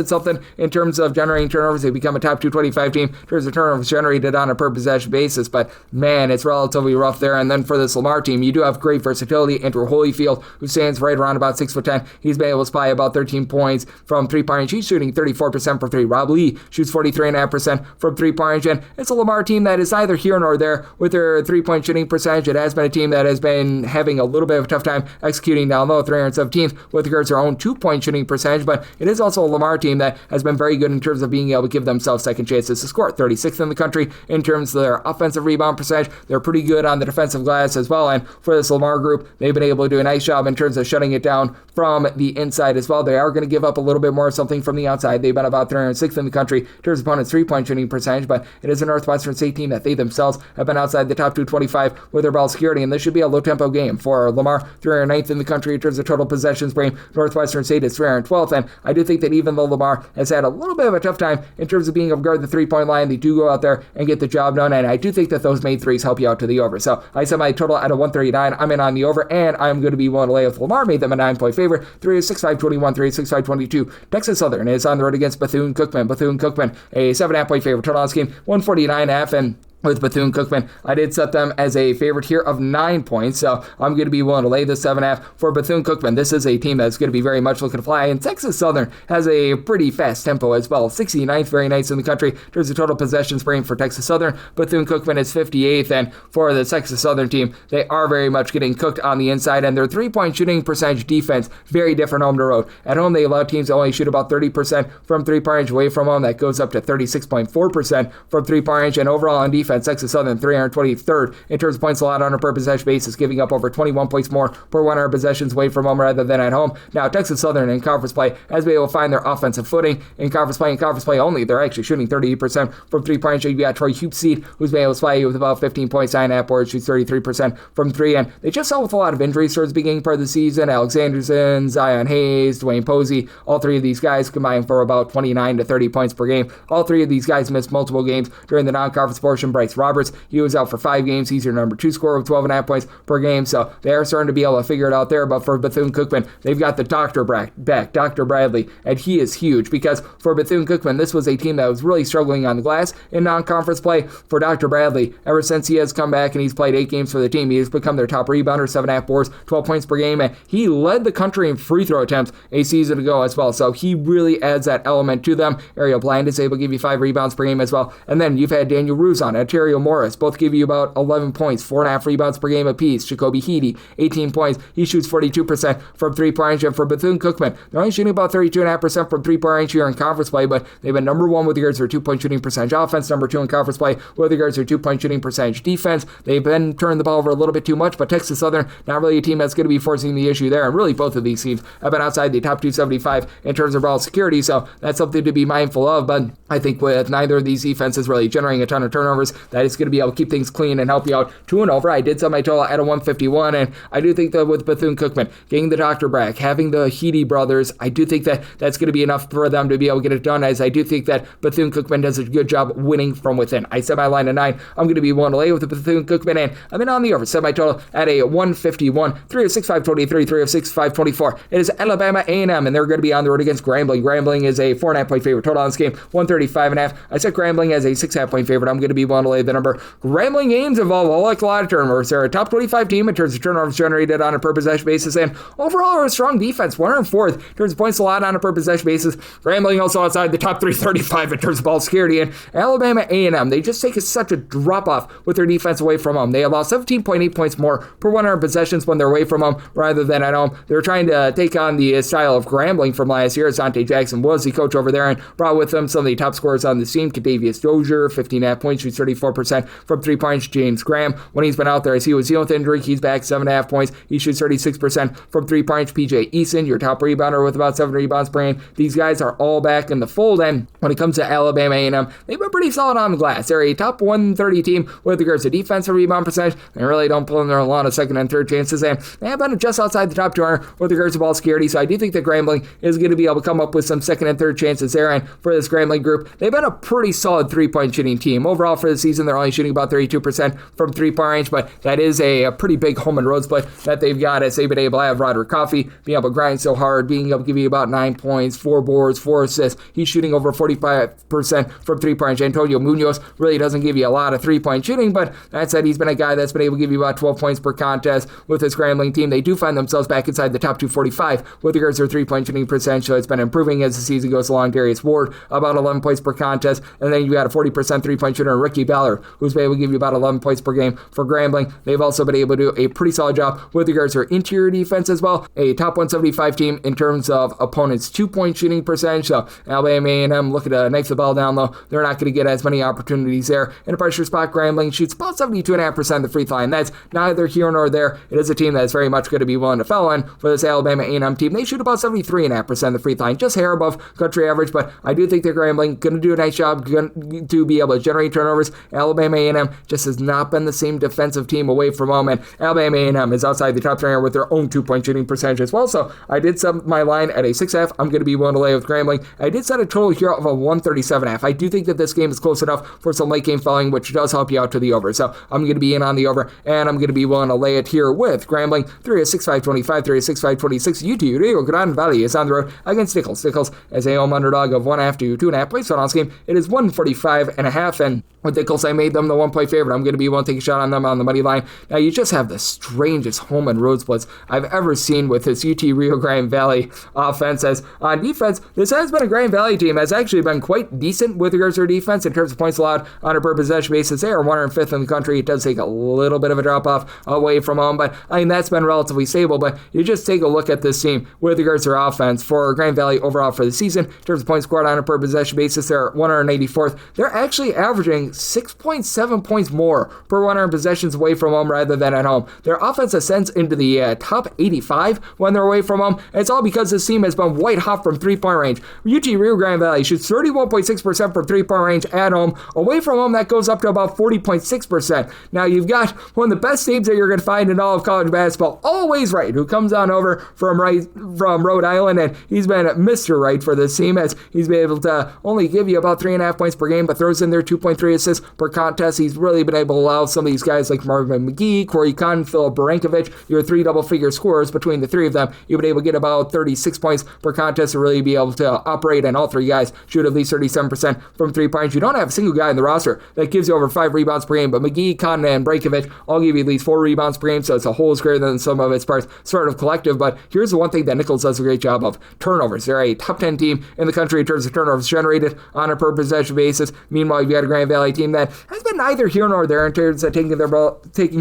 in terms of generating turnovers. They become a top 225 team in terms of turnovers generated on a per possession basis, but man, it's relatively rough there. And then for this Lamar team, you do have great versatility. Andrew Holyfield, who stands right around about 6'10", he's been able to supply about 13 points from 3-point range. He's shooting 34% from 3. Rob Lee shoots 43.5% from 3-point range, and it's a Lamar team that is neither here nor there with their 3-point shooting percentage. It has been a team that has been having a little bit of a tough time executing down low, 317th with regards to their own 2-point shooting percentage, but it is also a Lamar team that has been very good in terms of being able to give themselves second chances to score. 36th in the country in terms of their offensive rebound percentage. They're pretty good on the defensive glass as well, and for this Lamar group, they've been able to do a nice job in terms of shutting it down from the inside as well. They are going to give up a little bit more of something from the outside. They've been about 306th in the country in terms of opponents' 3-point shooting percentage, but it is a Northwestern St team that they themselves have been outside the top 225 with their ball security, and this should be a low-tempo game for Lamar. 309th in the country in terms of total possessions per game. Northwestern St is 312th, and I do think that even though Lamar has had a little bit of a tough time in terms of being able to guard the 3-point line, they do go out there and get the job done, and I do think that those made threes help you out to the over. So I set my total at a 139. I'm in on the over, and I'm going to be willing to lay with Lamar. Made them a 9-point favorite. 306-521, 306-522. Texas Southern is on the road against Bethune Cookman. Bethune Cookman, a 7.5 point favorite. Total on this game, 149.5, and with Bethune Cookman, I did set them as a favorite here of 9 points, so I'm going to be willing to lay this 7.5 for Bethune Cookman. This is a team that's going to be very much looking to fly, and Texas Southern has a pretty fast tempo as well. 69th, very nice in the country. There's a total possessions per game for Texas Southern. Bethune Cookman is 58th, and for the Texas Southern team, they are very much getting cooked on the inside, and their 3-point shooting percentage defense, very different home to road. At home, they allow teams to only shoot about 30% from 3-point range. Away from home, that goes up to 36.4% from 3-point range, and overall on defense, Texas Southern 323rd in terms of points allowed on a per possession basis, giving up over 21 points more per 100 possessions away from home rather than at home. Now, Texas Southern in conference play has been able to find their offensive footing in conference play only. They're actually shooting 38% from 3-point range. You got Troy Hupseed, who's been able to supply you with about 15 points, 9.5 boards, shoots 33% from 3, and they just saw with a lot of injuries towards the beginning part of the season. Alexanderson, Zion Hayes, Dwayne Posey, all 3 of these guys combined for about 29 to 30 points per game. All 3 of these guys missed multiple games during the non-conference portion. Bryce Roberts, he was out for 5 games. He's your number 2 scorer with 12.5 points per game, so they are starting to be able to figure it out there. But for Bethune Cookman, they've got the doctor back, Dr. Bradley, and he is huge because for Bethune Cookman, this was a team that was really struggling on the glass in non-conference play. For Dr. Bradley, ever since he has come back and he's played 8 games for the team, he has become their top rebounder, 7.5 boards, 12 points per game, and he led the country in free throw attempts a season ago as well, so he really adds that element to them. Ariel Bland is able to give you 5 rebounds per game as well, and then you've had Daniel Ruzon, Ontario Morris, both give you about 11 points, 4.5 rebounds per game apiece. Jacoby Heedy, 18 points. He shoots 42% from 3-point range. And for Bethune Cookman, they're only shooting about 32.5% from 3-point range here in conference play, but they've been number 1 with regards to their 2-point shooting percentage offense, number 2 in conference play with regards to their 2-point shooting percentage defense. They've been turning the ball over a little bit too much, but Texas Southern, not really a team that's going to be forcing the issue there. And really, both of these teams have been outside the top 275 in terms of ball security, so that's something to be mindful of. But I think with neither of these defenses really generating a ton of turnovers, that is going to be able to keep things clean and help you out to and over. I did set my total at a 151, and I do think that with Bethune Cookman getting the Dr. Brack, having the Heedy brothers, I do think that that's going to be enough for them to be able to get it done, as I do think that Bethune Cookman does a good job winning from within. I set my line at 9. I'm going to be willing to lay with the Bethune Cookman, and I'm in on the over. Set my total at a 151, 306-523, 306-524. It is Alabama A&M, and they're going to be on the road against Grambling. Grambling is a 4.5 point favorite. Total on this game, 135.5. I set Grambling as a 6.5 point favorite. I'm going to be willing to lay the number. Grambling games involve a lot of turnovers. They're a top 25 team in terms of turnovers generated on a per possession basis, and overall are a strong defense, 104th in terms of points allowed on a per possession basis. Grambling also outside the top 335 in terms of ball security, and Alabama A&M, they just take such a drop off with their defense away from home. They allow 17.8 points more per 100 possessions when they're away from home rather than at home. They're trying to take on the style of Grambling from last year. Dante Jackson was the coach over there and brought with him some of the top scorers on the team. Cadavius Dozier, 15.5 points, shoots 34% from 3 points. James Graham, when he's been out there, as he was dealing with injury, he's back 7.5 points. He shoots 36% from 3 points. PJ Eason, your top rebounder with about 7 rebounds per game. These guys are all back in the fold, and when it comes to Alabama A&M, they've been pretty solid on the glass. They're a top 130 team with regards to defensive rebound percentage. They really don't pull in there a lot of second and third chances, and they have been just outside the top 200 with regards to ball security, so I do think that Grambling is going to be able to come up with some second and third chances there, and for this Grambling group, they've been a pretty solid three-point shooting team. Overall for the season, they're only shooting about 32% from three-point range, but that is a pretty big home and road split that they've got, as they've been able to have Roderick Coffey being able to grind so hard, being able to give you about 9 points, 4 boards, 4 assists. He's shooting over 45% from three-point range. Antonio Munoz really doesn't give you a lot of three-point shooting, but that said, he's been a guy that's been able to give you about 12 points per contest with his Grambling team. They do find themselves back inside the top 245 with regards to their three-point shooting percentage, so it's been improving as the season goes along. Darius Ward, about 11 points per contest, and then you got a 40% three-point shooter, Ricky Ballard, who's been able to give you about 11 points per game for Grambling. They've also been able to do a pretty solid job with regards to their interior defense as well. A top 175 team in terms of opponents' two-point shooting percentage, so Alabama A&M looking to knife the ball down low. They're not going to get as many opportunities there. In a pressure spot, Grambling shoots about 72.5% of the free throw line. That's neither here nor there. It is a team that's very much going to be willing to foul on for this Alabama A&M team. They shoot about 73.5% of the free throw line, just hair above country average, but I do think they're Grambling going to do a nice job to be able to generate turnovers. Alabama A&M just has not been the same defensive team away from home, and Alabama A&M is outside the top 300 with their own two-point shooting percentage as well, so I did set my line at a 6.5. I'm going to be willing to lay with Grambling. I did set a total here of a 137.5. I do think that this game is close enough for some late game fouling, which does help you out to the over, so I'm going to be in on the over, and I'm going to be willing to lay it here with Grambling. 3-6-5-25, 3-6-5-26. UT Rio Grande Valley is on the road against Nicholls. Nicholls as a home underdog of 1.5 to 2.5 points. So on this game, it is 145.5, and with Nicholls, I made them the 1-point favorite. I'm going to be willing to take a shot on them on the money line. Now, you just have the strangest home and road splits I've ever seen with this UT Rio Grande Valley offense. As on defense, this has been a Grand Valley team that's actually been quite decent with regards to their defense in terms of points allowed on a per possession basis. They are 105th in the country. It does take a little bit of a drop off away from home, but I mean, that's been relatively stable. But you just take a look at this team with regards to their offense for Grand Valley overall for the season. In terms of points scored on a per possession basis, they're 184th. They're actually averaging 6.7 points more per 100 possessions away from home rather than at home. Their offense ascends into the top 85 when they're away from home. And it's all because this team has been white hot from three-point range. UT Rio Grande Valley shoots 31.6% from three-point range at home. Away from home, that goes up to about 40.6%. Now, you've got one of the best teams that you're going to find in all of college basketball, Always Right, who comes on over from Rhode Island, and he's been Mr. Right for this team, as he's been able to only give you about 3.5 points per game, but throws in their 2.3 assists per contest. He's really been able to allow some of these guys like Marvin McGee, Corey Kahn, Philip Barankovic, your 3 double-figure scorers between the 3 of them. You've been able to get about 36 points per contest to really be able to operate, and all 3 guys shoot at least 37% from 3 points. You don't have a single guy in the roster that gives you over 5 rebounds per game, but McGee, Kahn, and Barankovic all give you at least 4 rebounds per game, so it's a whole is greater than some of its parts sort of collective. But here's the one thing that Nicholls does a great job of: turnovers. They're a top 10 team in the country in terms of turnovers generated on a per possession basis. Meanwhile, you've got a Grand Valley team that has been neither here nor there in terms of taking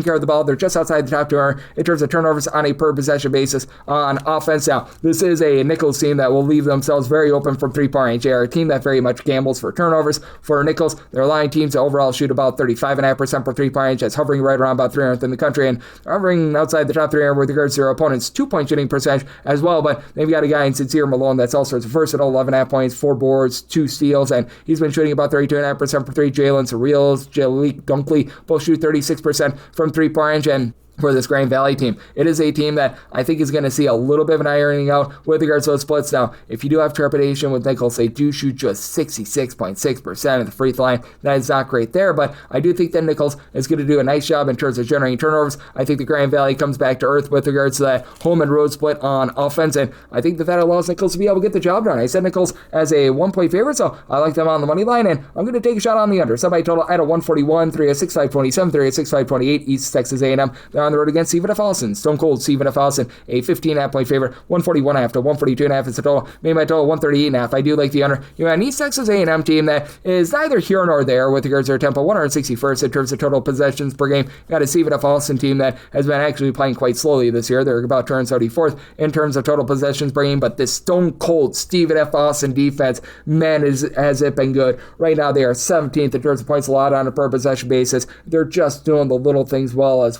care of the ball. They're just outside the top 200 in terms of turnovers on a per possession basis on offense. Now, this is a Nicholls team that will leave themselves very open from three-point range. They are a team that very much gambles for turnovers. For Nicholls, they're allowing teams to overall shoot about 35.5% per three-point range. That's hovering right around about 300th in the country, and hovering outside the top 300 with regards to their opponents' two-point shooting percentage as well. But they've got a guy in Sincere Malone that's also versatile, 11.5 points, 4 boards, 2 steals, and he's been shooting about 32.5% per 3. Jalen Surreals, Jalik Dunkley both shoot 36% from three-point range, and for this Grand Valley team. It is a team that I think is going to see a little bit of an ironing out with regards to those splits. Now, if you do have trepidation with Nicholls, they do shoot just 66.6% of the free throw line. That is not great there, but I do think that Nicholls is going to do a nice job in terms of generating turnovers. I think the Grand Valley comes back to earth with regards to that home and road split on offense, and I think that allows Nicholls to be able to get the job done. I said Nicholls as a 1-point favorite, so I like them on the money line, and I'm going to take a shot on the under. Semi total at a 141, 306-527, 306-528, East Texas A&M. They're on the road against Stephen F. Austin. Stone Cold Stephen F. Austin, a 15.5-point favorite, 141.5 to 142.5 is the total. Made my total 138.5. I do like the under. You got an East Texas A&M team that is neither here nor there with regards to their tempo, 161st in terms of total possessions per game. You got a Stephen F. Austin team that has been actually playing quite slowly this year. They're about 274th in terms of total possessions per game, but this Stone Cold Stephen F. Austin defense, man, has it been good. Right now, they are 17th in terms of points allowed on a per possession basis. They're just doing the little things well as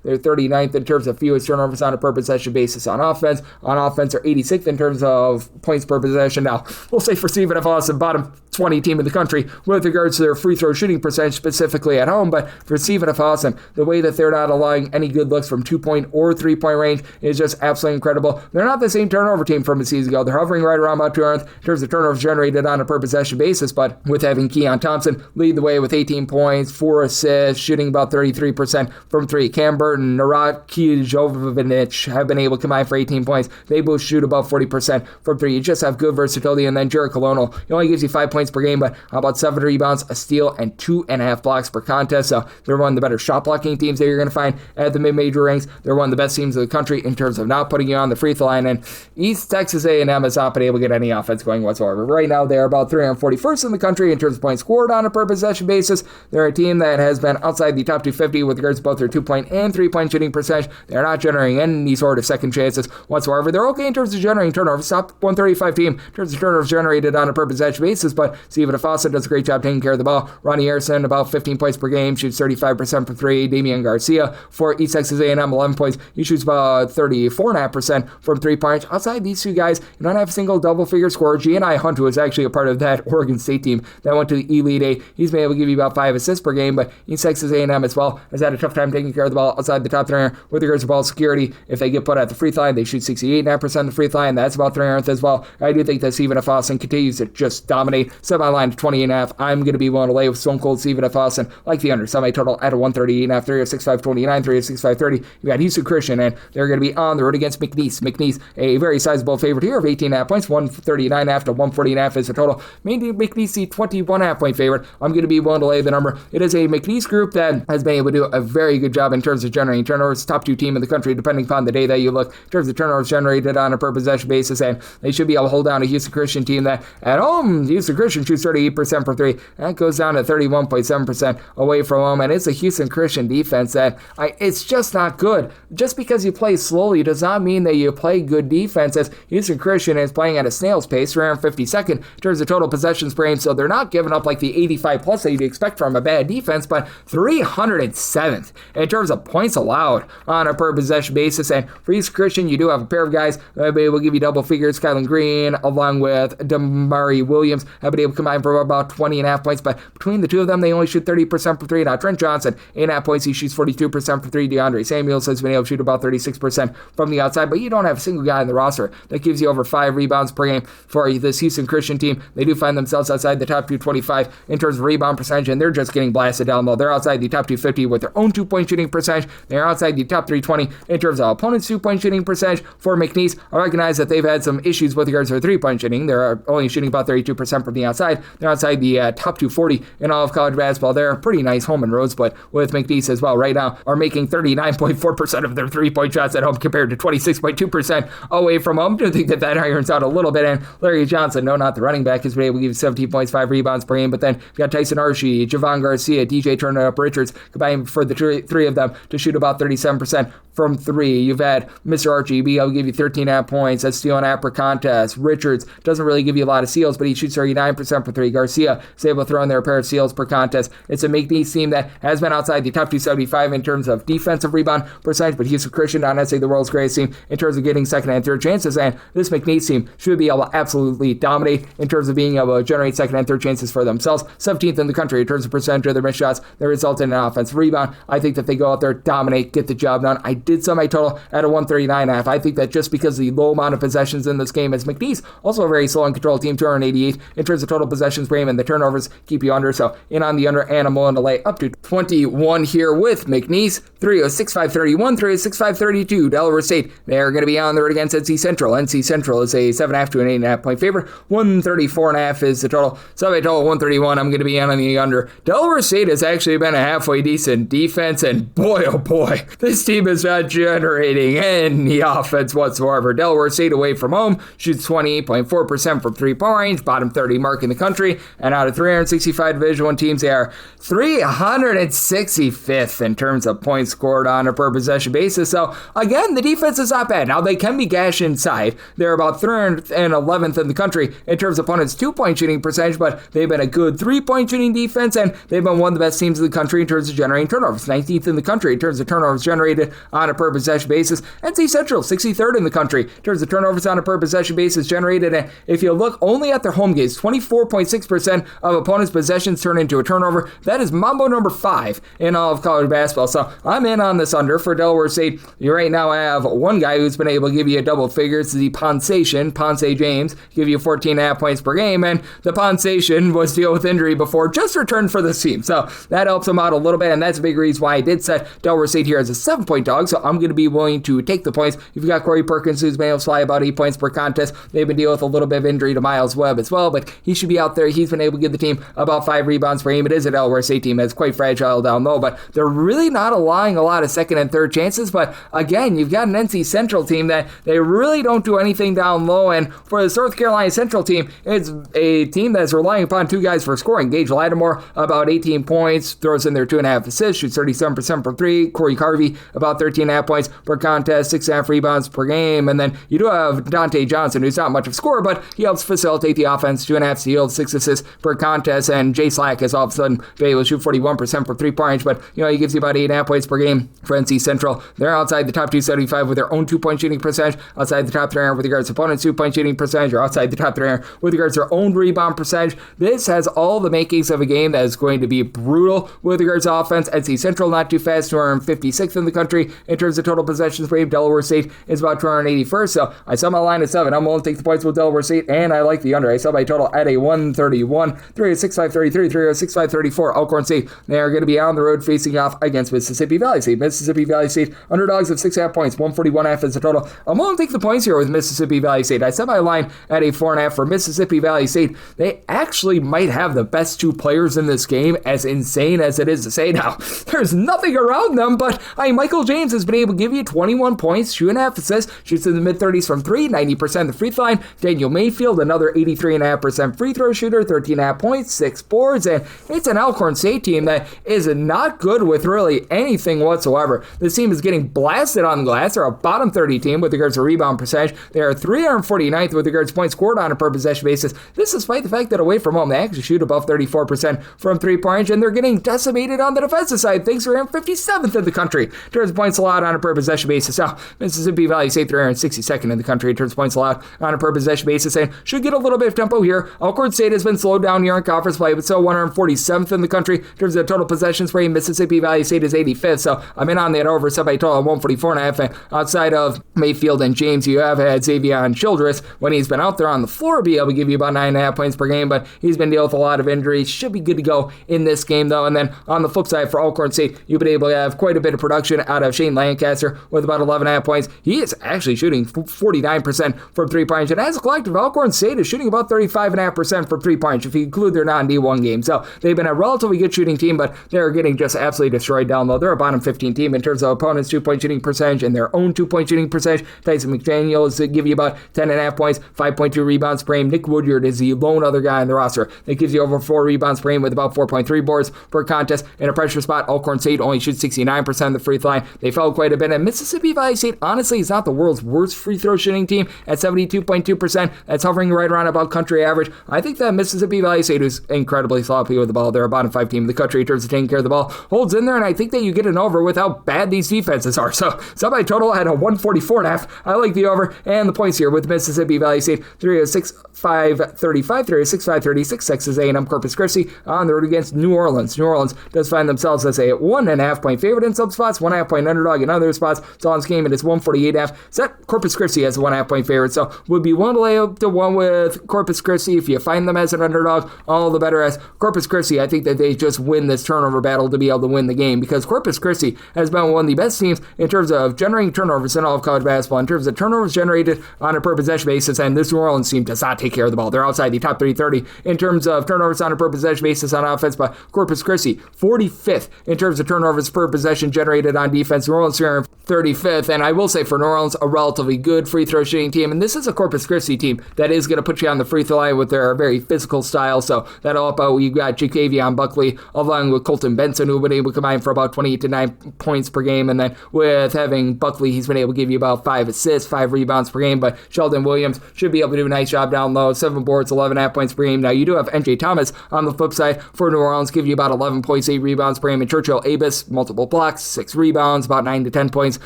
they're 39th in terms of fewest turnovers on a per possession basis on offense. On offense, they're 86th in terms of points per possession. Now, we'll say for Stephen F. Austin, bottom 20 team in the country with regards to their free throw shooting percentage specifically at home, but for Stephen F. Austin, the way that they're not allowing any good looks from 2-point or 3-point range is just absolutely incredible. They're not the same turnover team from a season ago. They're hovering right around about 200th in terms of turnovers generated on a per possession basis, but with having Keon Thompson lead the way with 18 points, 4 assists, shooting about 33% from 3. Cam Burton, Narat Kijovinic have been able to combine for 18 points. They both shoot about 40% from 3. You just have good versatility, and then Jared Colonel, he only gives you 5 points per game, but about 7 rebounds, a steal, and 2.5 blocks per contest. So they're one of the better shot blocking teams that you're going to find at the mid-major ranks. They're one of the best teams in the country in terms of not putting you on the free throw line, and East Texas A&M has not been able to get any offense going whatsoever. Right now, they're about 341st in the country in terms of points scored on a per possession basis. They're a team that has been outside the top 250 with regards to both their 2-point and 3-point shooting percentage. They're not generating any sort of second chances whatsoever. They're okay in terms of generating turnovers. Top 135 team in terms of turnovers generated on a per possession basis, but Stephen F. Austin does a great job taking care of the ball. Ronnie Harrison, about 15 points per game, shoots 35% from 3. Damian Garcia for East Texas A&M, 11 points. He shoots about 34.5% from 3 points. Outside these two guys, you don't have a single double-figure scorer. G.N.I. Hunt, who is actually a part of that Oregon State team that went to the Elite Eight, he's been able to give you about 5 assists per game, but East Texas A&M as well has had a tough time taking care of the ball outside the top 300 with regards to ball security. If they get put at the free throw line, they shoot 68.5% of the free throw line. That's about 300th as well. I do think that Stephen F. Austin continues to just dominate. Semi-line to 20.5. I'm going to be willing to lay with Stone Cold Stephen F. Austin, like the under. Semi-total at a 138.5, 306-529, 306-530. You got Houston Christian, and they're going to be on the road against McNeese. McNeese, a very sizable favorite here of 18.5 points, 139.5 to 140.5 is the total. Making McNeese the 21.5 point favorite. I'm going to be willing to lay the number. It is a McNeese group that has been able to do a very good job in terms of generating turnovers. Top 2 team in the country, depending upon the day that you look, in terms of turnovers generated on a per possession basis, and they should be able to hold down a Houston Christian team that at home, Houston Christian shoots 38% from 3. That goes down to 31.7% away from home, and it's a Houston Christian defense that it's just not good. Just because you play slowly does not mean that you play good defense, as Houston Christian is playing at a snail's pace, 352nd in terms of total possessions per game, so they're not giving up like the 85 plus that you'd expect from a bad defense, but 307th in terms of points allowed on a per possession basis. And for Houston Christian, you do have a pair of guys that will give you double figures. Skyland Green along with Damari Williams have been able to combine for about 20.5 points, but between the two of them, they only shoot 30% from 3. Now, Trent Johnson, 8.5 points, he shoots 42% from 3. DeAndre Samuels has been able to shoot about 36% from the outside, but you don't have a single guy in the roster that gives you over 5 rebounds per game for this Houston Christian team. They do find themselves outside the top 225 in terms of rebound percentage, and they're just getting blasted down low. They're outside the top 250 with their own 2-point shooting percentage. They're outside the top 320 in terms of opponents' 2-point shooting percentage. For McNeese, I recognize that they've had some issues with regards to their 3-point shooting. They're only shooting about 32% from the outside. They're outside the top 240 in all of college basketball. They're a pretty nice home and road split with McNeese as well. Right now, are making 39.4% of their 3-point shots at home compared to 26.2% away from home. I think that irons out a little bit. And Larry Johnson, no, not the running back, has been able to give you 17 points, 5 rebounds per game. But then you've got Tyson Archie, Javon Garcia, DJ Turner-Up Richards, combined for the three of them to shoot about 37% from 3. You've had Mr. Archie be able to give you 13.5 points. That's steal and per contest. Richards doesn't really give you a lot of steals, but he shoots 39% 59% for three. Garcia is able to throw in there a pair of steals per contest. It's a McNeese team that has been outside the top 275 in terms of defensive rebound percentage, but Houston Christian, not necessarily the world's greatest team in terms of getting second and third chances, and this McNeese team should be able to absolutely dominate in terms of being able to generate second and third chances for themselves. 17th in the country in terms of percentage of their missed shots that result in an offensive rebound. I think that they go out there, dominate, get the job done. I did set my total at a 139.5. I think that just because of the low amount of possessions in this game, as McNeese, also a very slow and controlled team, 288 in terms of total possessions per game, and the turnovers keep you under, so in on the under, and I'm willing to lay up to 21 here with McNeese. 306-531, 306-532. Delaware State, they're going to be on the road against NC Central. NC Central is a 7.5 to an 8.5 point favorite. 134.5 is the total. So by total 131, I'm going to be on the under. Delaware State has actually been a halfway decent defense, and boy, oh boy, this team is not generating any offense whatsoever. Delaware State away from home shoots 28.4% from three-point range, bottom 30 mark in the country, and out of 365 Division I teams, they are 365th in terms of points scored on a per possession basis. So again, the defense is not bad. Now they can be gashed inside. They're about 311th in the country in terms of opponents' 2-point shooting percentage, but they've been a good 3-point shooting defense, and they've been one of the best teams in the country in terms of generating turnovers. 19th in the country in terms of turnovers generated on a per possession basis. NC Central, 63rd in the country in terms of turnovers on a per possession basis generated. And if you look only at their home games, 24.6% of opponents' possessions turn into a turnover. That is Mambo number 5 in all of college basketball. So I'm in on this under for Delaware State. You right now have one guy who's been able to give you a double figures, the Ponce James, give you 14.5 points per game, and the Ponce was dealing with injury before, just returned for this team. So that helps him out a little bit, and that's a big reason why I did set Delaware State here as a 7-point dog, so I'm going to be willing to take the points. You've got Corey Perkins, who's been able to fly about 8 points per contest. They've been dealing with a little bit of injury to Miles Webb as well, but he should be out there. He's been able to give the team about 5 rebounds per game. It is a Delaware State team that's quite fragile down low, but they're really not allowing a lot of second and third chances. But again, you've got an NC Central team that they really don't do anything down low, and for the North Carolina Central team, it's a team that's relying upon 2 guys for scoring. Gage Lattimore, about 18 points, throws in their 2.5 assists, shoots 37% from 3. Corey Carvey, about 13.5 points per contest, 6.5 rebounds per game. And then you do have Dante Johnson, who's not much of a scorer, but he helps facilitate the offense, 2.5 steals, 6 assists per contest. And Jay Slack has all of a sudden been able to shoot 41% from 3-point range, but he gives you about 8.5 points per game for NC Central. They're outside the top 275 with their own 2-point shooting percentage, outside the top 300 with regards to opponents' 2-point shooting percentage, or outside the top 300 with regards to their own rebound percentage. This has all the makings of a game that is going to be brutal with regards to offense. NC Central not too fast, 256th in the country in terms of total possessions per game. Delaware State is about 281st, so I saw my line at 7. I'm willing to take the points with Delaware State, and I like the under. I saw my total at a 131, 306-533, 306-534. Alcorn State, they are going to be on the road facing off against Mississippi Valley State. Mississippi Valley State, underdogs of 6.5 points, 141.5 is the total. I'm willing to take the points here with Mississippi Valley State. I set my line at a 4.5 for Mississippi Valley State. They actually might have the best 2 players in this game, as insane as it is to say now. There's nothing around them, but Michael James has been able to give you 21 points, 2.5 assists, shoots in the mid-30s from 3, 90% the free throw line. Daniel Mayfield, another 83.5% free throw shooter, 13.5 points, 6 boards, and it's an Alcorn State team that is not good with really anything whatsoever. This team is getting blasted on the glass. They're a bottom 30 team with regards to rebound percentage. They are 349th with regards to points scored on a per possession basis. This despite the fact that away from home, they actually shoot above 34% from 3-point range, and they're getting decimated on the defensive side. Things are 57th in the country in terms of points allowed on a per possession basis. Now, Mississippi Valley State, 362nd in the country in terms of points allowed on a per possession basis, and should get a little bit of tempo here. Alcorn State has been slowed down here in conference play, but still 147th in the country in terms of total possessions per game. Mississippi Valley State is 85th, so I'm in on that over, set by total 144.5. And outside of Mayfield and James, you have had Xavier and Childress when he's been out there on the floor, be able to give you about 9.5 points per game, but he's been dealing with a lot of injuries. Should be good to go in this game, though. And then on the flip side for Alcorn State, you've been able to have quite a bit of production out of Shane Lancaster with about 11.5 points. He is actually shooting 49% from 3-point range, and as a collective, Alcorn State is shooting about 35.5% from 3-point range if you include their non-D1 games. So they've been a relatively good shooting team, but they're getting just absolutely destroyed down low. They're a bottom 15 team in terms of opponents' 2-point shooting percentage and their own 2-point shooting percentage. Tyson McDaniels give you about 10.5 points, 5.2 rebounds per game. Nick Woodyard is the lone other guy on the roster that gives you over 4 rebounds per game with about 4.3 boards per contest. In a pressure spot, Alcorn State only shoots 69% of the free throw line. They fell quite a bit, and Mississippi Valley State honestly is not the world's worst free throw shooting team at 72.2%. That's hovering right around about country average. I think that Mississippi Valley State, who's incredibly sloppy with the ball, they're a bottom 5 team in the country in terms of taking care of the ball, holds in there, and I think that you get an over with how bad these defenses are. So somebody total at a 144.5. I like the over and the points here with Mississippi Valley State 306-535, 306-536. Texas A&M Corpus Christi on the road against New Orleans. New Orleans does find themselves as a 1.5 point favorite in some spots, 1.5 point underdog in other spots. It's on this game, and it's 148.5. Set Corpus Christi as a 1.5 point favorite, so would be one to lay up to one with Corpus Christi. If you find them as an underdog, all the better. As Corpus Christi, I think that they just win this turnover battle to be able to win the game, because Corpus Christi has been one of the best teams in terms of generating turnovers in all of college basketball, in terms of turnovers generated on a per possession basis, and this New Orleans team does not take care of the ball. They're outside the top 330 in terms of turnovers on a per possession basis on offense, but Corpus Christi 45th in terms of turnovers per possession generated on defense. New Orleans here 35th, and I will say for New Orleans, a relatively good free throw shooting team, and this is a Corpus Christi team that is going to put you on the free throw line with their very physical style, so that'll help out. You've got Xavier Buckley along with Colton Benson, who've been able to combine for about 28 to 9 points per game, and then with having Buckley, he's been able to give you about 5 assists, 5 rebounds per game, but Sheldon Williams should be able to do a nice job down low, 7 boards, 11.5 points per game. Now you do have NJ Thomas on the flip side for New Orleans, give you about 11 points, 8 rebounds per game, and Churchill Abis, multiple blocks, 6 rebounds, about 9 to 10 points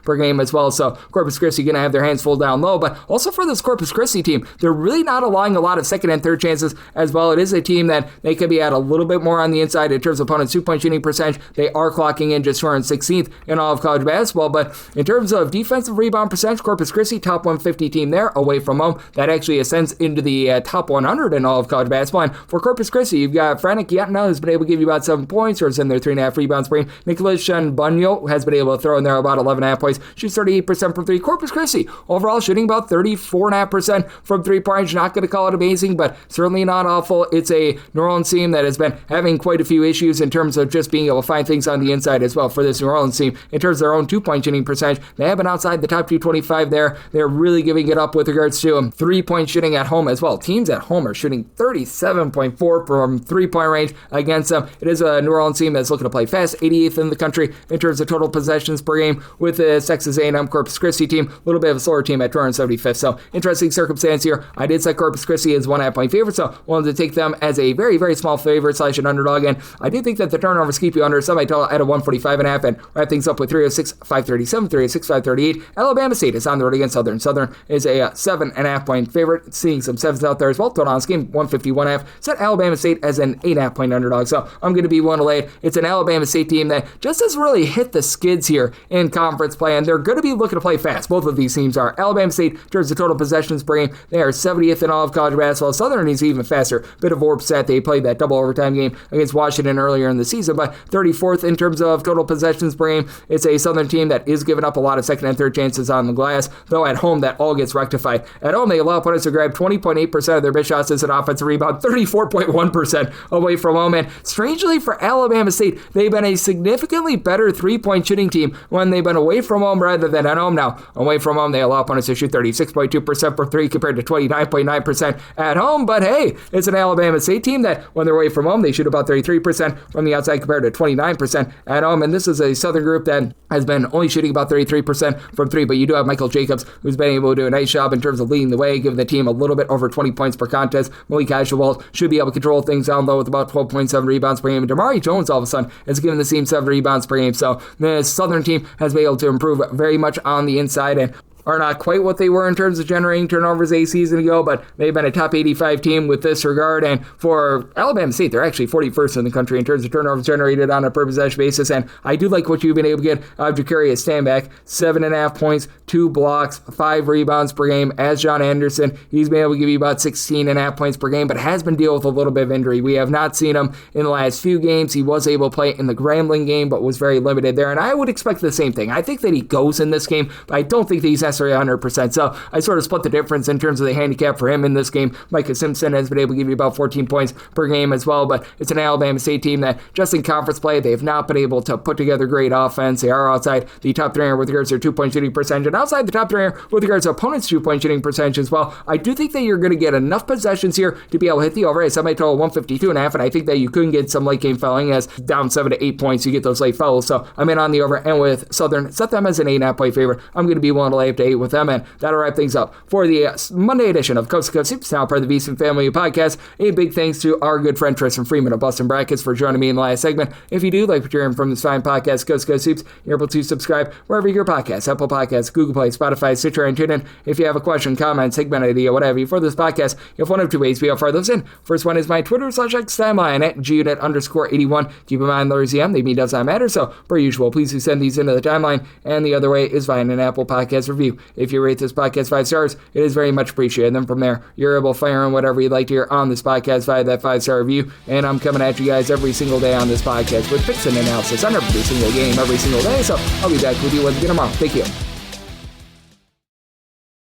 per game as well. So Corpus Christi going to have their hands full down low, but also for this Corpus Christi team, they're really not allowing a lot of second and third chances as well. It is a team that they could be at a little bit more on the inside in terms of opponents' 2-point shooting percentage. They are clocking in just 216th in all of college basketball, but in terms of defensive rebound percentage, Corpus Christi, top 150 team there, away from home. That actually ascends into the top 100 in all of college basketball. And for Corpus Christi, you've got Frank Yatina, who's been able to give you about 7 points, or is in there 3.5 rebounds per game. Nicholas Bunyo has been able to throw in there about 11.5 points, shoots 38% from 3. Corpus Christi, overall shooting about 34.5% from 3-point range. Not going to call it amazing, but certainly not awful. It's a New Orleans team that has been having quite a few issues in terms of just being able to find things on the inside as well for this New Orleans team. In terms of their own 2-point shooting percentage, they have been outside the top 225 there. They're really giving it up with regards to 3-point shooting at home as well. Teams at home are shooting 37.4 from 3-point range against them. It is a New Orleans team that's looking to play fast, 88th in the country in terms of total possessions per game, with the Texas A&M Corpus Christi team, a little bit of a slower team at 275th. So interesting circumstance here. I did set Corpus Christi as 1.5 point favorite, so wanted to take them as a very, very small favorite / an underdog, and I do think that the turnovers keep you under somebody at a 145.5, and wrap things up with 306-537, 306-538. Alabama State is on the road against Southern. Southern is a 7.5 point favorite, seeing some 7s out there as well. Total on this game 151.5. Set Alabama State as an 8.5 point underdog, so I'm going to be one to lay it. It's an Alabama State team that just has really hit the skids here in conference play, and they're going to be looking to play fast. Both of these teams are. Alabama State, in terms of total possessions per game, they are 70th in all of college basketball. Southern is even faster. Bit of warp set. They played that double overtime game against Washington earlier in the season, but 34th in terms of total possessions per game. It's a Southern team that is giving up a lot of second and third chances on the glass, though at home that all gets rectified. At home, they allow opponents to grab 20.8% of their best shots as an offensive rebound, 34.1% away from home, and strangely for Alabama State, they've been a significantly better 3-point shooting team when they've been away from home rather than at home. Now, away from home, they allow opponents to shoot 36.2% for 3 compared to 29.9% at home, but hey, it's an Alabama State team that when they're away from home, they shoot about 33% from the outside compared to 29% at home, and this is a Southern group that has been only shooting about 33% from 3, but you do have Michael Jacobs, who's been able to do a nice job in terms of leading the way, giving the team a little bit over 20 points per contest. Malik Ashwald should be able to control things down low with about 12.7 rebounds per game, and Damari Jones all of a sudden is giving the team 7 rebounds per game, so the Southern team has been able to improve very much on the inside, and are not quite what they were in terms of generating turnovers a season ago, but they've been a top 85 team with this regard. And for Alabama State, they're actually 41st in the country in terms of turnovers generated on a per possession basis. And I do like what you've been able to get out of Jacarius Stanback, 7.5 points, 2 blocks, 5 rebounds per game. As John Anderson, he's been able to give you about 16.5 points per game, but has been dealing with a little bit of injury. We have not seen him in the last few games. He was able to play in the Grambling game, but was very limited there. And I would expect the same thing. I think that he goes in this game, but I don't think that he's necessarily 100%. So I sort of split the difference in terms of the handicap for him in this game. Micah Simpson has been able to give you about 14 points per game as well, but it's an Alabama State team that just in conference play, they have not been able to put together great offense. They are outside the top 3 with regards to their 2-point shooting percentage, and outside the top 3 with regards to opponents' 2-point shooting percentage as well. I do think that you're going to get enough possessions here to be able to hit the over. I somebody total 152.5, and I think that you could get some late game fouling as down 7 to 8 points, you get those late fouls. So I'm in on the over, and with Southern, set them as an 8.5 point favorite. I'm going to be willing to lay up to today with them, and that'll wrap things up for the Monday edition of Coast to Coast Hoops, now part of the VSiN Family Podcast. A big thanks to our good friend Tristan Freeman of Boston Brackets for joining me in the last segment. If you do like what you're hearing from this fine podcast, Coast to Coast Hoops, you're able to subscribe wherever your podcasts, Apple Podcasts, Google Play, Spotify, Stitcher, and TuneIn. If you have a question, comment, segment idea, whatever for this podcast, you have one of two ways we fire those in. First one is my Twitter/X timeline at gunit_81. Keep in mind, Louisiana, the me does not matter, so per usual, please do send these into the timeline. And the other way is via an Apple Podcast review. If you rate this podcast 5 stars, it is very much appreciated. And then from there, you're able to fire in whatever you'd like to hear on this podcast via that 5-star review. And I'm coming at you guys every single day on this podcast with picks and analysis on every single game, every single day. So I'll be back with you once again tomorrow. Thank you.